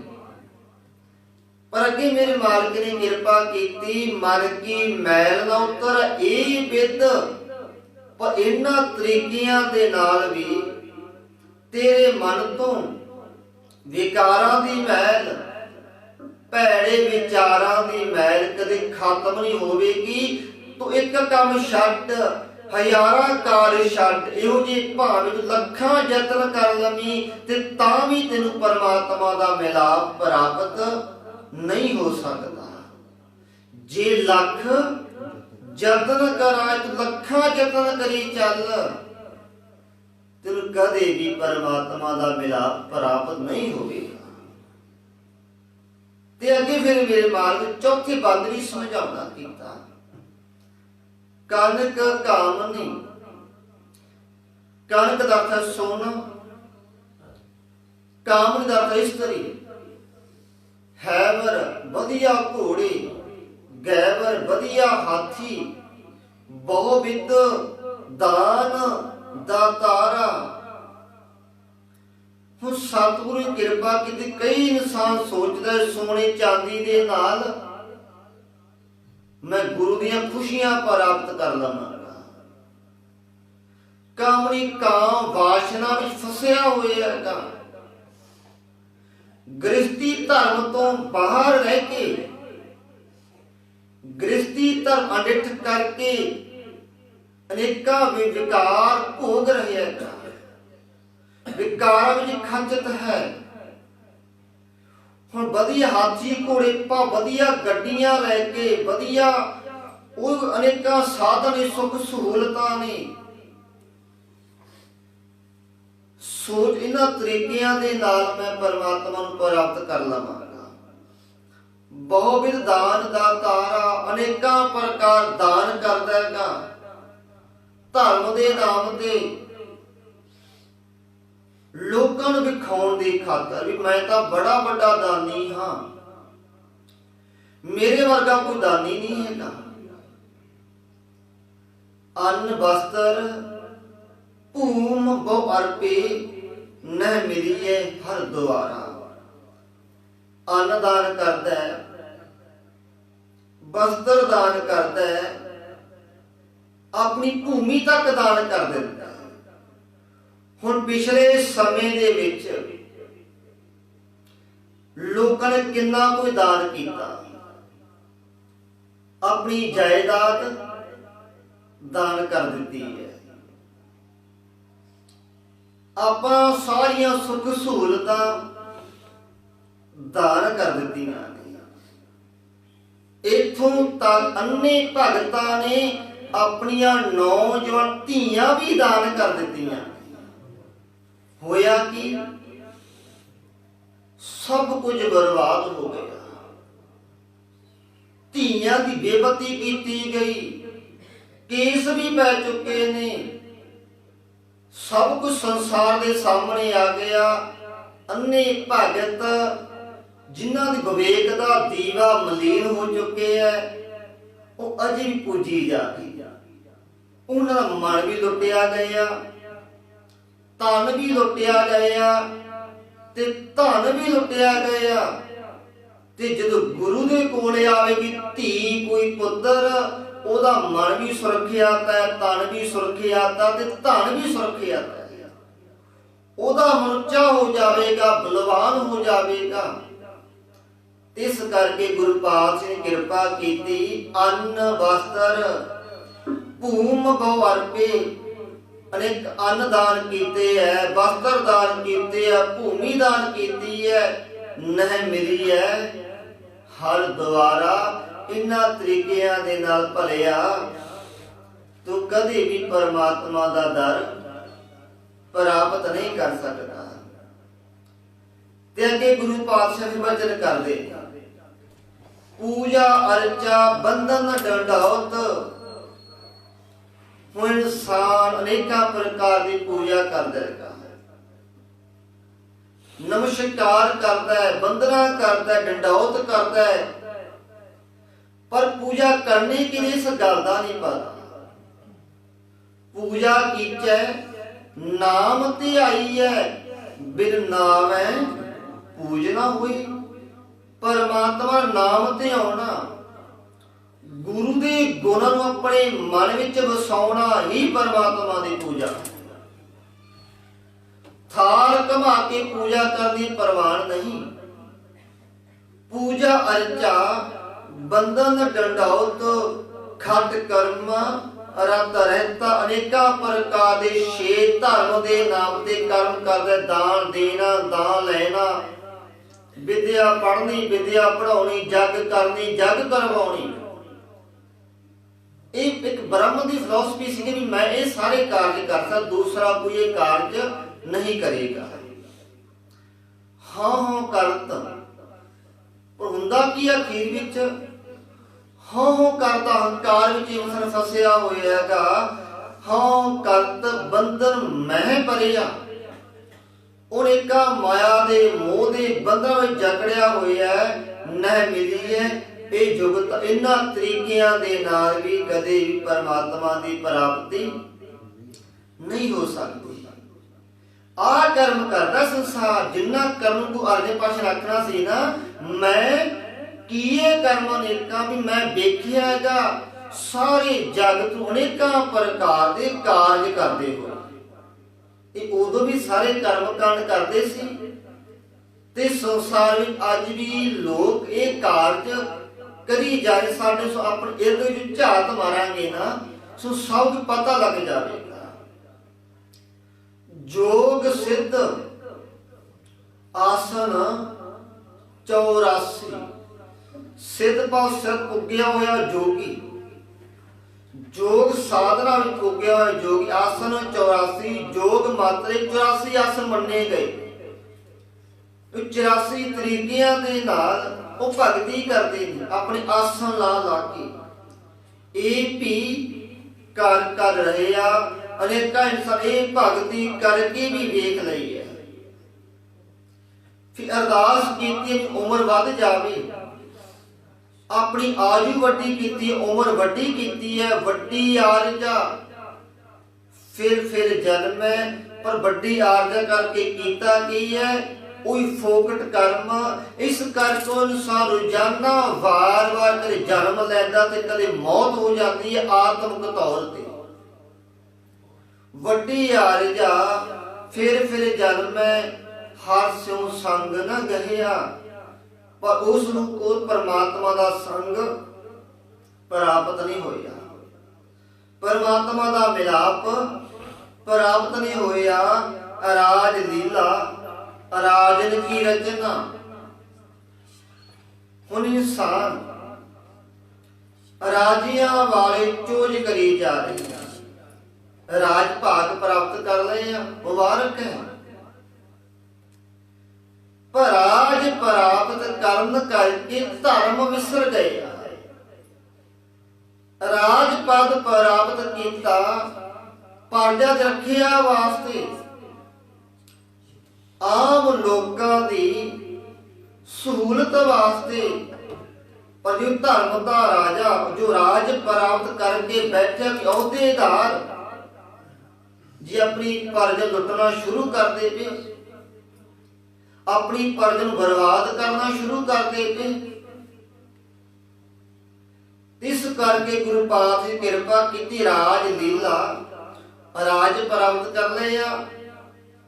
ਪਰ ਅੱਗੇ ਮੇਰੇ ਮਾਲਕ ਨੇ ਕਿਰਪਾ ਕੀਤੀ, ਮਨ ਕੀ ਮੈਲ ਨਾ ਉਤਰ ਇਹ ਵਿਦ। ਪਰ ਇਹਨਾਂ ਤਰੀਕਿਆਂ ਦੇ ਨਾਲ ਵੀ ਤੇਰੇ ਮਨ ਤੋਂ ਵਿਕਾਰਾਂ ਦੀ ਮੈਲ, ਭੈੜੇ ਵਿਚਾਰਾਂ ਦੀ ਮੈਲ ਕਦੇ ਖਤਮ ਨਹੀਂ ਹੋਵੇਗੀ। ਤੂੰ ਇੱਕ ਕੰਮ ਛੱਡ, ਹਜ਼ਾਰਾਂ ਕਾਰਜ ਛੱਡ, ਇਹੋ ਜਿਹੇ ਭਾਵੇਂ ਲੱਖਾਂ ਯਤਨ ਕਰ ਲਵੀਂ ਤੇ ਤਾਂ ਵੀ ਤੈਨੂੰ ਪਰਮਾਤਮਾ ਦਾ ਮਿਲਾਪ ਪ੍ਰਾਪਤ ਨਹੀਂ ਹੋ ਸਕਦਾ। ਜੇ ਲੱਖ ਯਤਨ ਕਰਾਂ, ਤੂੰ ਲੱਖਾਂ ਯਤਨ ਕਰੀ ਚੱਲ, ਤੈਨੂੰ ਕਦੇ ਵੀ ਪਰਮਾਤਮਾ ਦਾ ਮਿਲਾਪ ਪ੍ਰਾਪਤ ਨਹੀਂ ਹੋਵੇਗਾ। ਤੇ ਅੱਗੇ ਫਿਰ ਮੇਰੇ ਮਾਲਕ ਚੌਥੀ ਬੰਦ ਵੀ ਸਮਝਾਉਣਾ ਕੀਤਾ। ਕਨਕ ਕਾਮਨੀ, ਕਨਕ ਦਾ ਅਰਥ ਹੈ ਸੋਨਾ, ਕਾਮਨੀ ਦਾ ਅਰਥ ਹੈ ਇਸਤਰੀ, ਹੈਵਰ ਵਧੀਆ ਘੋੜੇ, ਗੈਵਰ ਵਧੀਆ ਹਾਥੀ, ਬਹੁਵਿਧ ਦਾਨ ਦਾਤਾਰਾ। ਹੁਣ ਸਤਿਗੁਰੂ ਦੀ ਕਿਰਪਾ ਕੀਤੀ, ਕਈ ਇਨਸਾਨ ਸੋਚਦਾ ਸੋਨੇ ਚਾਂਦੀ ਦੇ ਨਾਲ ਮੈਂ ਗੁਰੂ ਦੀਆਂ ਖੁਸ਼ੀਆਂ ਪ੍ਰਾਪਤ ਕਰ ਲਵਾਂਗਾ। ਕਾਮਨੀ ਕਾਮ ਵਾਸ਼ਨਾ ਵਿੱਚ ਫਸਿਆ ਹੋਇਆ, ਗ੍ਰਸਤੀ ਧਰਮ ਤੋਂ ਬਾਹਰ ਰਹਿ ਕੇ, ਗ੍ਰਸਤੀ ਧਰਮ ਅਡਿੱਠ ਕਰਕੇ ਅਨੇਕਾਂ ਵਿਕਾਰ ਭੋਗ ਰਿਹਾ ਹੈ, ਵਿਕਾਰਾਂ ਵਿੱਚ ਖੰਚਤ ਹੈ। ਹੁਣ ਵਧੀਆ ਹਾਥੀ ਘੋੜੇ ਪਾ, ਵਧੀਆ ਗੱਡੀਆਂ ਲੈ ਕੇ, ਵਧੀਆ ਉਹ ਅਨੇਕਾਂ ਸਾਧਨ ਸੁੱਖ ਸਹੂਲਤਾਂ ਨੇ। ਸੋਚ ਇਹਨਾਂ ਤਰੀਕਿਆਂ ਦੇ ਨਾਲ ਮੈਂ ਪਰਮਾਤਮਾ ਨੂੰ ਪ੍ਰਾਪਤ ਕਰ ਲਵਾਂਗਾ। ਬਹੁਵਿਧ ਦਾਨ ਦਾਤਾਰਾ, ਅਨੇਕਾਂ ਪ੍ਰਕਾਰ ਦਾਨ ਕਰਦਾ ਹੈਗਾ ਧਰਮ ਦੇ ਨਾਮ ਤੇ, ਲੋਕਾਂ ਨੂੰ ਵਿਖਾਉਣ ਦੀ ਖਾਤਰ ਵੀ ਮੈਂ ਤਾਂ ਬੜਾ ਵੱਡਾ ਦਾਨੀ ਹਾਂ, ਮੇਰੇ ਵਰਗਾ ਕੋਈ ਦਾਨੀ ਨਹੀਂ ਹੈਗਾ। ਅੰਨ ਵਸਤਰ ਭੂਮ ਬਹੁ ਅਰਪੇ ਨਹਿ ਮਿਲੀਏ ਹਰ ਦੁਆਰਾ। ਅੰਨ ਦਾਨ ਕਰਦਾ ਹੈ, ਵਸਤਰ ਦਾਨ ਕਰਦਾ ਹੈ, ਆਪਣੀ ਭੂਮੀ ਤੱਕ ਦਾਨ ਕਰ ਦਿੰਦਾ ਹੈ। ਹੁਣ ਪਿਛਲੇ ਸਮੇਂ ਦੇ ਵਿੱਚ ਲੋਕਾਂ ਨੇ ਕਿੰਨਾ ਕੋਈ ਦਾਨ ਕੀਤਾ, ਆਪਣੀ ਜਾਇਦਾਦ ਦਾਨ ਕਰ ਦਿੱਤੀ ਹੈ, ਆਪਾਂ ਸਾਰੀਆਂ ਸੁੱਖ ਸਹੂਲਤਾਂ ਦਾਨ ਕਰ ਦਿੱਤੀਆਂ ਨੇ। ਇਥੋਂ ਤੱਕ ਅੰਨੇ ਭਗਤਾਂ ਨੇ ਆਪਣੀਆਂ ਨੌਜਵਾਨ ਧੀਆਂ ਵੀ ਦਾਨ ਕਰ ਦਿੱਤੀਆਂ। ਹੋਇਆ ਕੀ? ਸਭ ਕੁਝ ਬਰਬਾਦ ਹੋ ਗਿਆ। ਧੀਆਂ ਦੀ ਬੇਪਤੀ ਕੀਤੀ ਗਈ, ਕੇਸ ਵੀ ਪੈ ਚੁੱਕੇ ਨੇ, ਸਭ ਕੁਝ ਸੰਸਾਰ ਦੇ ਸਾਹਮਣੇ ਆ ਗਿਆ। ਅੰਨੇ ਭਗਤ ਜਿਨ੍ਹਾਂ ਦੀ ਵਿਵੇਕ ਦਾ ਦੀਵਾ ਮਲੀਨ ਹੋ ਚੁੱਕੇ ਹੈ, ਉਹ ਅਜੇ ਵੀ ਪੂਜੀ ਜਾ ਰਹੀ। ਉਹਨਾਂ ਦਾ ਮਨ ਵੀ ਲੁੱਟਿਆ ਗਿਆ, ਧਨ ਵੀ ਲੁੱਟਿਆ ਗਿਆ ਤੇ ਧਨ ਵੀ ਲੁੱਟਿਆ ਗਿਆ। ਤੇ ਜਦੋਂ ਗੁਰੂ ਦੇ ਕੋਲ ਆਵੇਗੀ ਧੀ ਕੋਈ ਪੁੱਤਰ, ਉਹਦਾ ਮਨ ਵੀ ਸੁਰੱਖਿਅਤ ਹੈ, ਧਨ ਵੀ ਸੁਰੱਖਿਅਤ ਹੈ ਤੇ ਧਨ ਵੀ ਸੁਰੱਖਿਅਤ ਹੈ। ਉਹਦਾ ਮਨ ਉੱਚਾ ਹੋ ਜਾਵੇਗਾ, ਬਲਵਾਨ ਹੋ ਜਾਵੇਗਾ। ਇਸ ਕਰਕੇ ਗੁਰੂ ਪਾਤਸ਼ਾਹ ਨੇ ਕਿਰਪਾ ਕੀਤੀ, ਅੰਨ ਵਸਤਰ ਭੂਮ ਬਹੁ ਅਰਪੇ, ਅਨੇਕ ਅੰਨ ਦਾਨ ਕੀਤੇ ਹੈ, ਵਸਤਰ ਦਾਨ ਕੀਤੇ ਹੈ, ਭੂਮੀ ਦਾਨ ਕੀਤੀ ਹੈ, ਨਹਿ ਮਿਲੀ ਹੈ ਹਰ ਦੁਆਰਾ। ਇਹਨਾਂ ਤਰੀਕਿਆਂ ਦੇ ਨਾਲ ਭਲਿਆ ਤੂੰ ਕਦੇ ਵੀ ਪਰਮਾਤਮਾ ਦਾ ਦਰ ਪ੍ਰਾਪਤ ਨਹੀਂ ਕਰ ਸਕਦਾ। ਤੇ ਅੱਗੇ ਗੁਰੂ ਪਾਤਸ਼ਾਹ ਜੀ ਵਚਨ ਕਰਦੇ, ਪੂਜਾ ਅਰਚਾ ਬੰਧਨ ਡੰਡੌਤ। ਹੁਣ ਇਨਸਾਨ ਅਨੇਕਾਂ ਪ੍ਰਕਾਰ ਦੀ ਪੂਜਾ ਕਰਦਾ ਹੈ, ਨਮਸਕਾਰ ਕਰਦਾ ਹੈ, ਬੰਦਨਾ ਕਰਦਾ ਹੈ, ਡੰਡੌਤ ਕਰਦਾ ਹੈ, ਪਰ ਪੂਜਾ ਕਰਨੀ ਕਿ ਨਹੀਂ ਇਸ ਗੱਲ ਦਾ ਨਹੀਂ ਪਤਾ। ਪੂਜਾ ਕੀਚੈ ਨਾਮ ਧਿਆਈ ਹੈ, ਬਿਨ ਨਾਮੈ ਪੂਜਨਾ ਹੋਈ। ਪਰਮਾਤਮਾ ਨਾਮ ਧਿਆਉਣਾ, ਗੁਰੂ ਦੇ ਗੁਣਾਂ ਨੂੰ ਆਪਣੇ ਮਨ ਵਿੱਚ ਵਸਾਉਣਾ ਹੀ ਪਰਮਾਤਮਾ ਦੀ ਪੂਜਾ। ਥਾਲ ਘਮਾ ਕੇ ਪੂਜਾ ਕਰਨੀ ਪ੍ਰਵਾਨ ਨਹੀਂ। ਪੂਜਾ ਅਰਚਾ ਬੰਧਨ ਡੰਡੌਤ ਖਟ ਕਰਮ ਰਤ ਰਹਿਤਾ। ਅਨੇਕਾਂ ਪ੍ਰਕਾਰ ਦੇ ਛੇ ਧਰਮ ਦੇ ਨਾਮ ਤੇ ਕਰਮ ਕਰਦੇ, ਦਾਨ ਦੇਣਾ, ਦਾਨ ਲੈਣਾ, ਵਿਦਿਆ ਪੜ੍ਹਨੀ, ਵਿਦਿਆ ਪੜ੍ਹਾਉਣੀ, ਜਗ ਕਰਨੀ, ਜਗ ਕਰਵਾਉਣੀ। ਇਹ ਇੱਕ ਬ੍ਰਹਮ ਦੀ ਫਿਲਾਸਫੀ ਸੀ ਕਿ ਮੈਂ ਇਹ ਸਾਰੇ ਕਾਰਜ ਕਰ ਸਕਦਾ, ਦੂਸਰਾ ਕੋਈ ਇਹ ਕਾਰਜ ਨਹੀਂ ਕਰੇਗਾ। ਹਾਂ ਕਰਤ, ਪਰ ਹੁੰਦਾ ਕੀ ਅਖੀਰ ਵਿੱਚ? ਹਾਂ ਕਰਤਾ ਹੰਕਾਰ ਵਿੱਚ ਇਨਸਾਨ ਫਸਿਆ ਹੋਇਆ ਹੈਗਾ। ਹਾਂ ਕਰਤ ਬੰਧਨ ਮਹਿ ਭਰਿਆ, ਅਨੇਕਾਂ ਮਾਇਆ ਦੇ ਮੋਹ ਦੇ ਬੰਧਨਾਂ ਵਿੱਚ ਜਕੜਿਆ ਹੋਇਆ ਹੈ। ਨਹਿ ਮਿਲੀ ਹੈ ਇਹ ਜੁਗਤ। ਇਹਨਾਂ ਤਰੀਕਿਆਂ ਦੇ ਨਾਲ ਵੀ ਕਦੇ ਵੀ ਪਰਮਾਤਮਾ ਦੀ ਪ੍ਰਾਪਤੀ ਨਹੀਂ ਹੋ ਸਕਦੀ। ਆਹ ਕਰਮ ਕਰਦਾ ਸੰਸਾਰ, ਜਿੰਨਾ ਕਰਮ ਨੂੰ ਅਰਜਨ ਪਾਸ਼ਾ ਰੱਖਣਾ ਸੀ ਨਾ, ਮੈਂ ਕੀਏ ਕਰਮ ਅਨੇਕਾਂ ਵੀ ਮੈਂ ਵੇਖਿਆ ਹੈਗਾ ਸਾਰੇ ਜਗਤ ਨੂੰ ਅਨੇਕਾਂ ਪ੍ਰਕਾਰ ਦੇ ਕਾਰਜ ਕਰਦੇ ਹੋਏ। ਇਹ ਉਦੋਂ ਵੀ ਸਾਰੇ ਕਰਮ ਕਾਂਡ ਕਰਦੇ ਸੀ ਤੇ ਸੰਸਾਰ ਵਿੱਚ ਅੱਜ ਵੀ ਲੋਕ ਇਹ ਕਾਰਜ ਕਰੀ ਜਾਏ। ਸਾਡੇ ਸੋ ਆਪਣੇ ਇਰਦ ਵਿੱਚ ਝਾਤ ਮਾਰਾਂਗੇ ਨਾ, ਸੋ ਸਭ ਪਤਾ ਲੱਗ ਜਾਵੇਗਾ। ਜੋਗ ਸਿੱਧ ਆਸਨ 84, ਸਿੱਧ ਪਾਸ ਸਿਰ ਪੁੱਗਿਆ ਹੋਇਆ ਜੋਗੀ, ਜੋਗ ਸਾਧਨਾ ਵਿੱਚ ਪੁੱਗਿਆ ਹੋਇਆ ਜੋਗੀ। ਆਸਨ 84, ਜੋਗ ਮਾਤਰੇ 84 ਆਸਨ ਮੰਨੇ ਗਏ। 84 ਤਰੀਕਿਆਂ ਦੇ ਨਾਲ ਉਹ ਭਗਤੀ ਕਰਦੇ ਨੇ, ਆਪਣੇ ਆਸਨ ਲਾ ਲਾ ਕੇ। ਇਹ ਵੀ ਕਰ ਰਹੇ ਆ ਅਨੇਕਾਂ ਇਨਸਾਨ, ਇਹ ਭਗਤੀ ਕਰਕੇ ਵੀ ਵੇਖ ਲਈ ਹੈ। ਫਿਰ ਅਰਦਾਸ ਕੀਤੀ ਉਮਰ ਵੱਧ ਜਾਵੇ, ਆਪਣੀ ਆਯੂ ਵੱਡੀ ਕੀਤੀ, ਉਮਰ ਵੱਡੀ ਕੀਤੀ ਹੈ, ਵੱਡੀ ਆਰਜਾ ਫਿਰ ਜਨਮ ਹੈ। ਪਰ ਵੱਡੀ ਆਰਜਾ ਕਰਕੇ ਕੀਤਾ ਕੀ ਹੈ? ਉਹੀ ਫੋਕਟ ਕਰਮ। ਇਸ ਕਰਕੇ ਇਨਸਾਨ ਰੋਜ਼ਾਨਾ ਵਾਰ-ਵਾਰ ਕਦੇ ਜਨਮ ਲੈਂਦਾ ਤੇ ਕਦੇ ਮੌਤ ਹੋ ਜਾਂਦੀ ਹੈ ਆਤਮਿਕ ਤੌਰ ਤੇ। ਵੱਡੀ ਆਰਜਾ ਫਿਰ ਜਨਮ ਹੈ, ਹਰ ਸਿਉ ਸੰਗ ਨਾ ਗਹਿਆ। ਪਰ ਉਸ ਨੂੰ ਕੋਈ ਪਰਮਾਤਮਾ ਦਾ ਸੰਗ ਪ੍ਰਾਪਤ ਨਹੀਂ ਹੋਇਆ, ਪਰਮਾਤਮਾ ਦਾ ਮਿਲਾਪ ਪ੍ਰਾਪਤ ਨਹੀਂ ਹੋਇਆ। राज लीला राजन की रचना। हुण इंसान राजियां वाले चोज करी जा रही है, राज भाग प्राप्त कर रहे हैं, मुबारक है। पर राज प्राप्त करन करके धर्म विसर गए। राज पद प्राप्त किया प्रजा रखिया वास्ते, आम लोगों की सहूलत वास्ते। पर जो धर्म का राजा जो राज प्राप्त करके बैठे अहुदेदार जी अपनी प्रजा लुटना शुरू कर दे पे, अपनी प्रजा को बर्बाद करना शुरू कर दे पे। इस करके गुरु पातशाह की कृपा की, राज लीला राज प्राप्त कर लिया।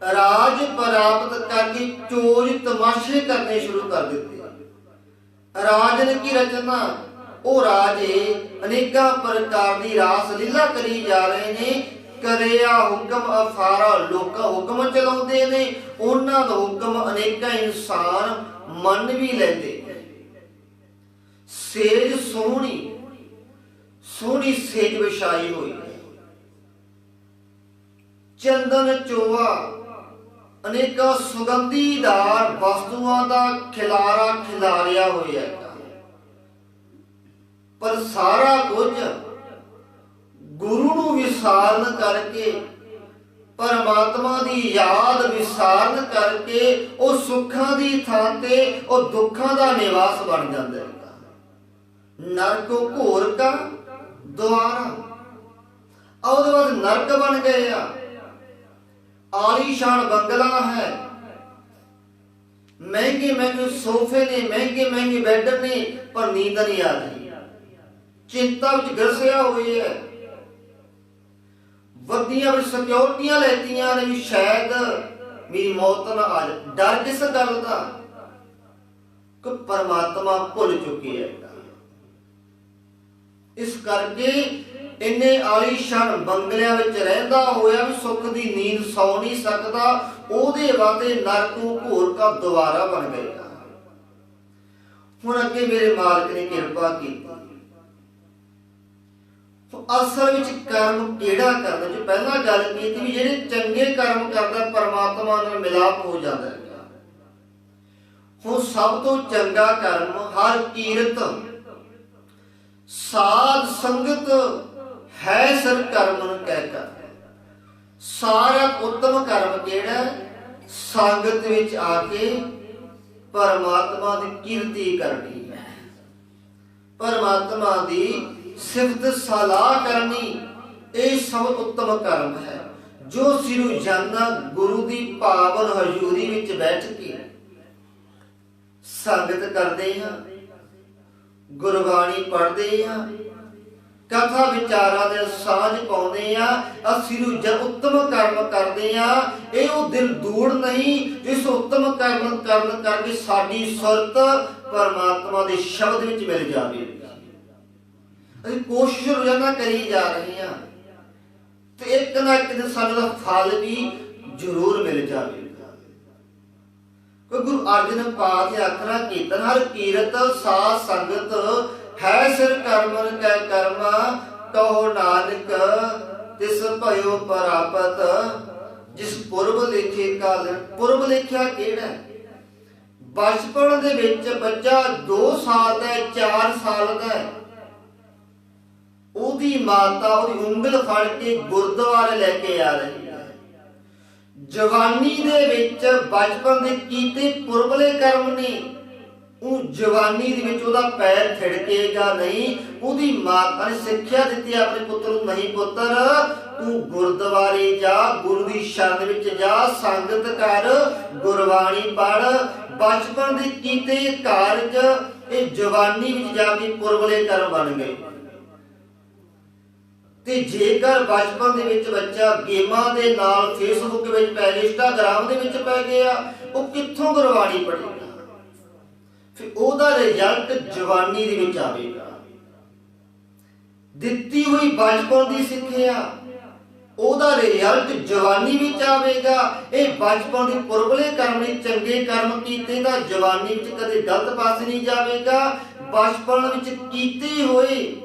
राज प्राप्त करके चोज तमाशे करने शुरू कर देते। राजन की रचना वो राजे अनेका प्रकार की रास लीला करी जा रहे ने। करिया हुक्म अफारा लोग हुक्म चलाते ने, उन्हां दा हुक्म अनेका इंसान मन भी लेंदे। सेज सोहनी सोहनी सेज विछाई हुई, चंदन चोआ अनेका सुगंधीदार वस्तुओं का खिलारा खिलारिया होया। पर सारा कुछ गुरु नूं विसारण करके, परमात्मा की याद विसारण करके वो सुखां दी थां ते वो दुखां दा निवास बन जांदा है। नरक घोर का द्वारा और बाद नरक बन गया। आलीशान बंगला है, महंगे महंगे सोफे ने, महंगे महंगे बेड ने, पर नींद नहीं आ रही। चिंता विच घसिया हुई है, वड्डियां सिक्योरिटियां लेतियां ने भी शायद मेरी मौत ना आ जाए। डर किस गल का कि परमात्मा भुल चुके है। इस करके इन्ने आलीशान बंगलियां विच रहिंदा होया भी सुख दी नींद सौ नहीं सकदा, ओहदे वास्ते नरक घोर का द्वारा बन गया। हुण अगे मेरे मालिक ने किरपा की। असल विच कर्म केड़ा करना, जो पहला गल कीती भी जेड़े चंगे कर्म करदा परमात्मा नाल मिलाप हो जांदा है। हुण सब तो चंगा कर्म हर कीरत साध संगत है सर कर्म कहकर। सारा उत्तम कर्म केड़ा संगत विच आके परमात्मा की कीर्ति करनी है, परमात्मा की सिफत सलाह करनी, ये सब उत्तम कर्म है। जो सिर जाना गुरु की पावन हजूरी विच बैठ के संगत करते हैं, गुरबाणी पढ़ते हैं, कथा विचारां दे साझ पाउंदे आ, असीं उत्तम कर्म करते हैं। ये वो दिल दूर नहीं जिस उत्तम कर्म करन करके साडी सुरत परमात्मा के शब्द विच मिल जाए। असीं कोशिश रोजाना करी जा रहे हैं तो एक ना एक दिन सानू फल भी जरूर मिल जाए। गुरु अर्जन पातशाह आखना कीर्तन हर कीरत साध संगत है सिर कर्मन कै कर्मा, कहो नानक तिस भयो प्रापत जिस पुरब लिखे काल। पुरब लिखिया केड़ा? बचपन दे विच बच्चा 2 साल दा 4 साल दा, ओदी माता ओदी उंगल फड़ के गुरुद्वारे लेके आ रही है। जवानी दे विच बचपन दे कीते पुरबले कर्म ने, जवानी दे विच ओदा पैर थिड़केगा नहीं। ओदी माता ने सिक्ख्या दित्ती अपने पुत्र नूं, नहीं पुत्र तू गुरुद्वारे जा, गुरु दी शरण विच जा, संगत कर, गुरबाणी पढ़। बचपन दे कीते कारज ये जवानी विच जाके पुरबले कर्म बन गए। ते जेकर बचपन दे विच बच्चा गेमां दे नाल फेसबुक विच पै गया, इंस्टाग्राम दे विच पै गया, वो कित्थों गुरबाणी पढ़ेगा? फिर ओदा रिजल्ट जवानी दे विच आवेगा। दित्ती हुई बचपन दी सिੱਖਿਆ ਉਹਦਾ ਰਿਜ਼ਲਟ ਜਵਾਨੀ ਵਿੱਚ ਆਵੇਗਾ। ਇਹ ਬਚਪਨ ਦੀ ਪੁਰਬਲੇ ਕਰਮ ਨੇ ਚੰਗੇ ਕਰਮ ਕੀਤੇ ਤਾਂ ਜਵਾਨੀ ਵਿੱਚ ਕਦੇ ਗਲਤ ਪਾਸੇ ਨਹੀਂ ਜਾਵੇਗਾ। ਬਚਪਨ ਵਿੱਚ ਕੀਤੇ ਹੋਏ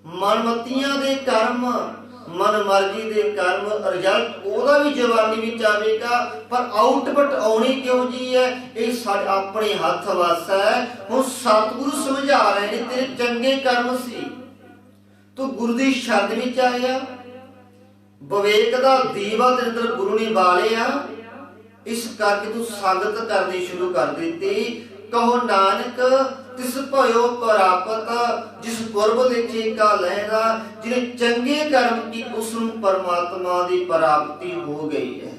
ਮਨਮਤੀਆਂ ਦੇ ਕਰਮ, ਮਨ ਮਰਜ਼ੀ ਦੇ ਕਰਮ, ਰਿਜ਼ਲਟ ਉਹਦਾ ਵੀ ਜਵਾਨੀ ਵਿੱਚ ਆਵੇਗਾ। ਪਰ ਆਊਟਪੁੱਟ ਆਉਣੀ ਕਿਉਂ ਜੀ ਹੈ, ਇਹ ਸਾਡੇ ਆਪਣੇ ਹੱਥ ਵੱਸ ਹੈ। ਹੁਣ ਸਤਿਗੁਰੂ ਸਮਝਾ ਰਹੇ ਨੇ ਤੇਰੇ ਚੰਗੇ ਕਰਮ ਸੀ, ਤੂੰ ਗੁਰੂ ਦੀ ਸ਼ਰਨ ਵਿੱਚ ਆਇਆ, ਵਿਵੇਕ ਦਾ ਦੀਵਾ ਤੇਰੇ ਅੰਦਰ ਗੁਰੂ ਨੇ ਬਾਲਿਆ, ਇਸ ਕਰਕੇ ਤੂੰ ਸੰਗਤ ਕਰਨੀ ਸ਼ੁਰੂ ਕਰ ਦਿੱਤੀ। ਕਹੋ ਨਾਨਕ ਤਿਸ ਭਇਓ ਪ੍ਰਾਪਤ, ਜਿਸ ਪੁਰਬ ਦੇਖੇ ਕਾ ਲਹਿਦਾ, ਜਿਹਨੇ ਚੰਗੇ ਕਰਮ ਕੀ ਉਸ ਨੂੰ ਪਰਮਾਤਮਾ ਦੀ ਪ੍ਰਾਪਤੀ ਹੋ ਗਈ ਹੈ।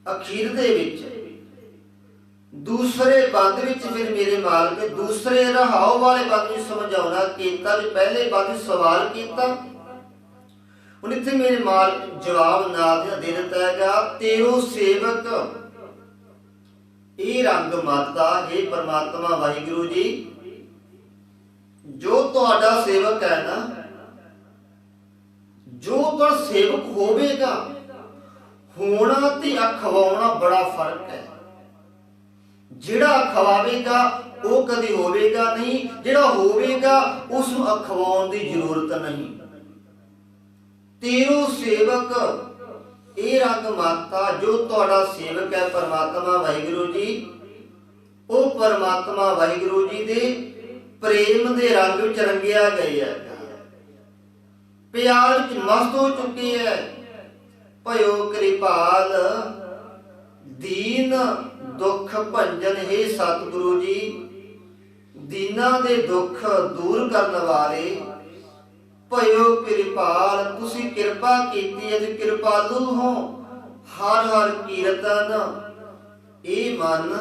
ਅਖੀਰ ਦੇ ਵਿੱਚ ਦੂਸਰੇ ਬੰਦ ਵਿੱਚ ਫਿਰ ਮੇਰੇ ਮਾਲਕ ਦੂਸਰੇ ਰਹਾਉ ਵਾਲੇ ਬੰਦ ਨੂੰ ਸਮਝਾਉਣਾ ਕੀਤਾ ਵੀ ਪਹਿਲੇ ਬੰਦ ਸਵਾਲ ਕੀਤਾ। ਹੁਣ ਇੱਥੇ ਮੇਰੇ ਮਾਲਕ ਜਵਾਬ ਨਾਲ ਦੇ ਦਿੱਤਾ ਹੈਗਾ, ਤੇਰੋ ਸੇਵਕ ਇਹ ਰੰਗ ਮਾਤਾ ਹੈ ਪਰਮਾਤਮਾ ਵਾਹਿਗੁਰੂ ਜੀ, ਜੋ ਤੁਹਾਡਾ ਸੇਵਕ ਹੈ ਨਾ, ਜੋ ਤੁਹਾਡਾ ਸੇਵਕ ਹੋਵੇਗਾ, ਹੋਣਾ ਤੇ ਅਖਵਾਉਣਾ ਬੜਾ ਫਰਕ ਹੈ। ਜਿਹੜਾ ਅਖਵਾਵੇਗਾ ਉਹ ਕਦੇ ਹੋਵੇਗਾ ਨਹੀਂ, ਜਿਹੜਾ ਹੋਵੇਗਾ ਉਸ ਨੂੰ ਅਖਵਾਉਣ ਦੀ ਜ਼ਰੂਰਤ ਨਹੀਂ। ਤੇਰੋ ਸੇਵਕ ਇਹ ਰੰਗ ਮਾਤਾ, ਜੋ ਤੁਹਾਡਾ ਸੇਵਕ ਹੈ ਪਰਮਾਤਮਾ ਵਾਹਿਗੁਰੂ ਜੀ, ਉਹ ਪਰਮਾਤਮਾ ਵਾਹਿਗੁਰੂ ਜੀ ਦੇ ਪ੍ਰੇਮ ਦੇ ਰੰਗ ਵਿੱਚ ਰੰਗਿਆ ਗਿਆ ਹੈ, ਪਿਆਰ ਵਿੱਚ ਮਸਤ ਹੋ ਚੁੱਕੇ ਹੈ। ਭਇਓ ਕਿਰਪਾਲ ਦੀਨ ਦੁੱਖ ਭੰਜਨ, ਹੈ ਸਤਿਗੁਰੂ ਜੀ ਦੀਨਾਂ ਦੇ ਦੁੱਖ ਦੂਰ ਕਰਨ ਵਾਲੇ। ਭਇਓ ਕਿਰਪਾਲ, ਤੁਸੀਂ ਕਿਰਪਾ ਕੀਤੀ ਹੈ, ਕਿਰਪਾਲੂ ਹੋ। ਹਰ ਹਰ ਕੀਰਤਨ ਇਹ ਮਨ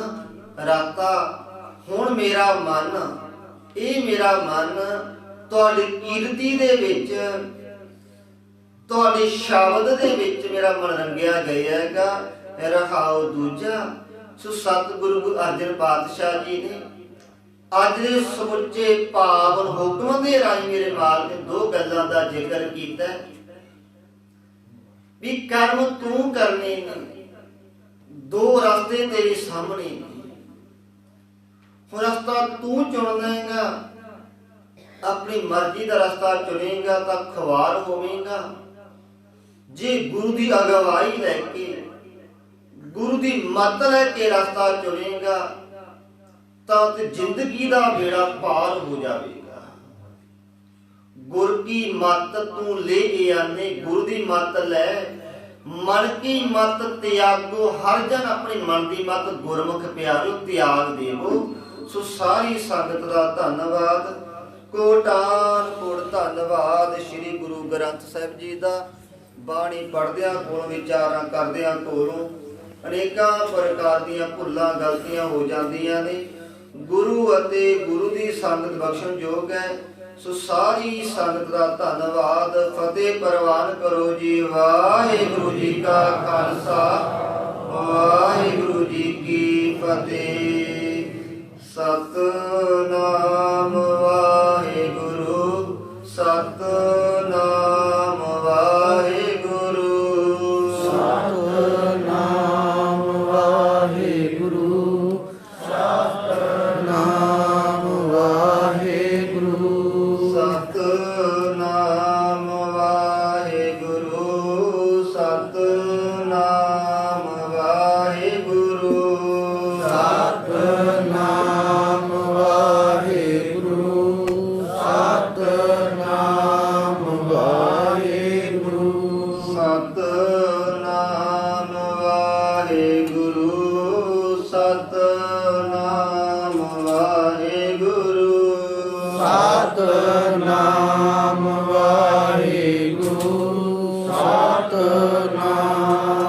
ਰਾਤਾ, ਹੁਣ ਮੇਰਾ ਮਨ, ਇਹ ਮੇਰਾ ਮਨ ਤੁਹਾਡੀ ਕੀਰਤੀ ਦੇ ਵਿੱਚ, ਤੁਹਾਡੇ ਸ਼ਬਦ ਦੇ ਵਿੱਚ ਮੇਰਾ ਮਨ ਰੰਗਿਆ ਗਿਆ ਹੈਗਾ। ਰਹਾਉ ਦੂਜਾ, ਸੋ ਸਤਿਗੁਰੂ ਗੁਰੂ ਅਰਜਨ ਪਾਤਸ਼ਾਹ ਜੀ ਨੇ ਅੱਜ ਦੇ ਸਮੁੱਚੇ ਪਾਵਨ ਹੁਕਮ ਦੇ ਰਾਹੀਂ ਮੇਰੇ ਮਾਲਕ ਨੇ ਦੋ ਗੱਲਾਂ ਦਾ ਜ਼ਿਕਰ ਕੀਤਾ ਵੀ ਕਰਮ ਤੂੰ ਕਰਨੇ ਨੇ, ਦੋ ਰਸਤੇ ਤੇਰੇ ਸਾਹਮਣੇ ਨੇ। ਹੁਣ ਰਸਤਾ ਤੂੰ ਚੁਣਨਾ ਹੈਗਾ, ਆਪਣੀ ਮਰਜ਼ੀ ਦਾ ਰਸਤਾ ਚੁਣੇਗਾ ਤਾਂ ਖਵਾਰ ਹੋਵੇਗਾ। ਜੇ ਗੁਰੂ ਦੀ ਅਗਵਾਈ ਲੈ ਕੇ, ਗੁਰੂ ਦੀ ਮੱਤ ਲੈ ਕੇ ਰਸਤਾ ਚੁਣੇਗਾ ਤਾਂ ਤੇ ਜ਼ਿੰਦਗੀ ਦਾ ਬੇੜਾ ਪਾਰ ਹੋ ਜਾਵੇਗਾ। ਗੁਰ ਕੀ ਮੱਤ ਤੂੰ ਲੈ ਆਨੇ, ਗੁਰੂ ਦੀ ਮੱਤ ਲੈ, ਮਨ ਕੀ ਮੱਤ ਤਿਆਗੋ। ਹਰ ਜਨ ਆਪਣੀ ਮਨ ਦੀ ਮੱਤ ਗੁਰਮੁਖ ਪਿਆਰਿਓ ਤਿਆਗ ਦੇਵੋ। ਸੋ ਸਾਰੀ ਸੰਗਤ ਦਾ ਧੰਨਵਾਦ, ਕੋਟਾਨ ਕੋਟ ਧੰਨਵਾਦ ਸ੍ਰੀ ਗੁਰੂ ਗ੍ਰੰਥ ਸਾਹਿਬ ਜੀ ਦਾ। ਬਾਣੀ ਪੜ੍ਹਦਿਆਂ ਕੋਲੋਂ, ਵਿਚਾਰਾਂ ਕਰਦਿਆਂ ਕੋਲੋਂ ਅਨੇਕਾਂ ਪ੍ਰਕਾਰ ਦੀਆਂ ਭੁੱਲਾਂ ਗਲਤੀਆਂ ਹੋ ਜਾਂਦੀਆਂ ਨੇ। ਗੁਰੂ ਅਤੇ ਗੁਰੂ ਦੀ ਸੰਗਤ ਬਖਸ਼ਣ ਯੋਗ ਹੈ। ਸੋ ਸਾਰੀ ਸੰਗਤ ਦਾ ਧੰਨਵਾਦ। ਫਤਿਹ ਪ੍ਰਵਾਨ ਕਰੋ ਜੀ। ਵਾਹਿਗੁਰੂ ਜੀ ਕਾ ਖਾਲਸਾ, ਵਾਹਿਗੁਰੂ ਜੀ ਕੀ ਫਤਿਹ। ਸਤਿਨਾਮ ਵਾਹਿਗੁਰੂ, ਸਤਿਨਾਮ ਵਾਹਿਗੁਰੂ, ਸਤਿਨਾਮ ਵਾਹਿਗੁਰੂ, ਸਤਿਨਾਮ ਵਾਹਿਗੁਰੂ, ਸਤਿਨਾਮ ਵਾਹਿਗੁਰੂ, ਸਤਿਨਾਮ ਵਾਹਿਗੁਰੂ, ਸਤਿਨਾਮ ਵਾਹਿਗੁਰੂ, ਸਤਿਨਾਮ ਵਾਹਿਗੁਰੂ, ਸਤਿਨਾਮ ਵਾਹਿਗੁਰੂ, ਸਤਿਨਾਮ ਵਾਹਿਗੁਰੂ, ਸਤਿਨਾਮ ਵਾਹਿਗੁਰੂ, ਸਤਿਨਾਮ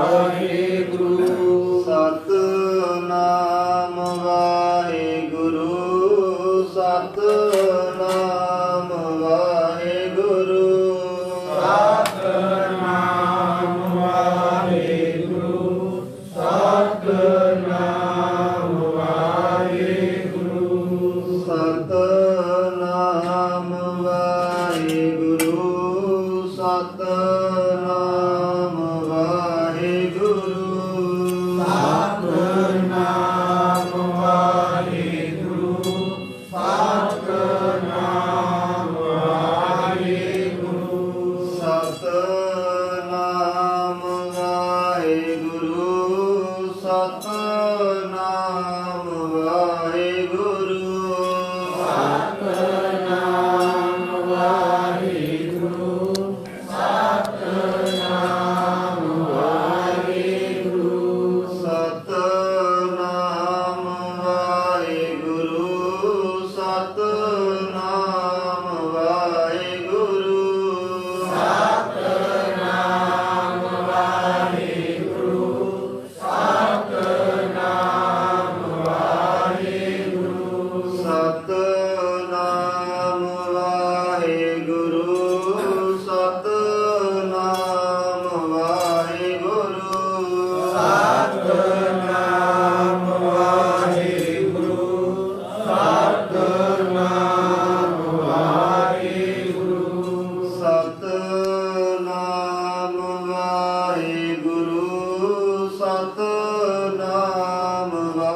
ਵਾਹਿਗੁਰੂ, ਸਤਿਨਾਮ ਵਾਹਿਗੁਰੂ, ਸਤਿਨਾਮ ਵਾਹਿਗੁਰੂ, ਸਤਿਨਾਮ ਵਾਹਿਗੁਰੂ, ਸਤਿਨਾਮ ਵਾਹਿਗੁਰੂ, ਸਤਿਨਾਮ ਵਾਹਿਗੁਰੂ, ਸਤਿ ਨਾਮ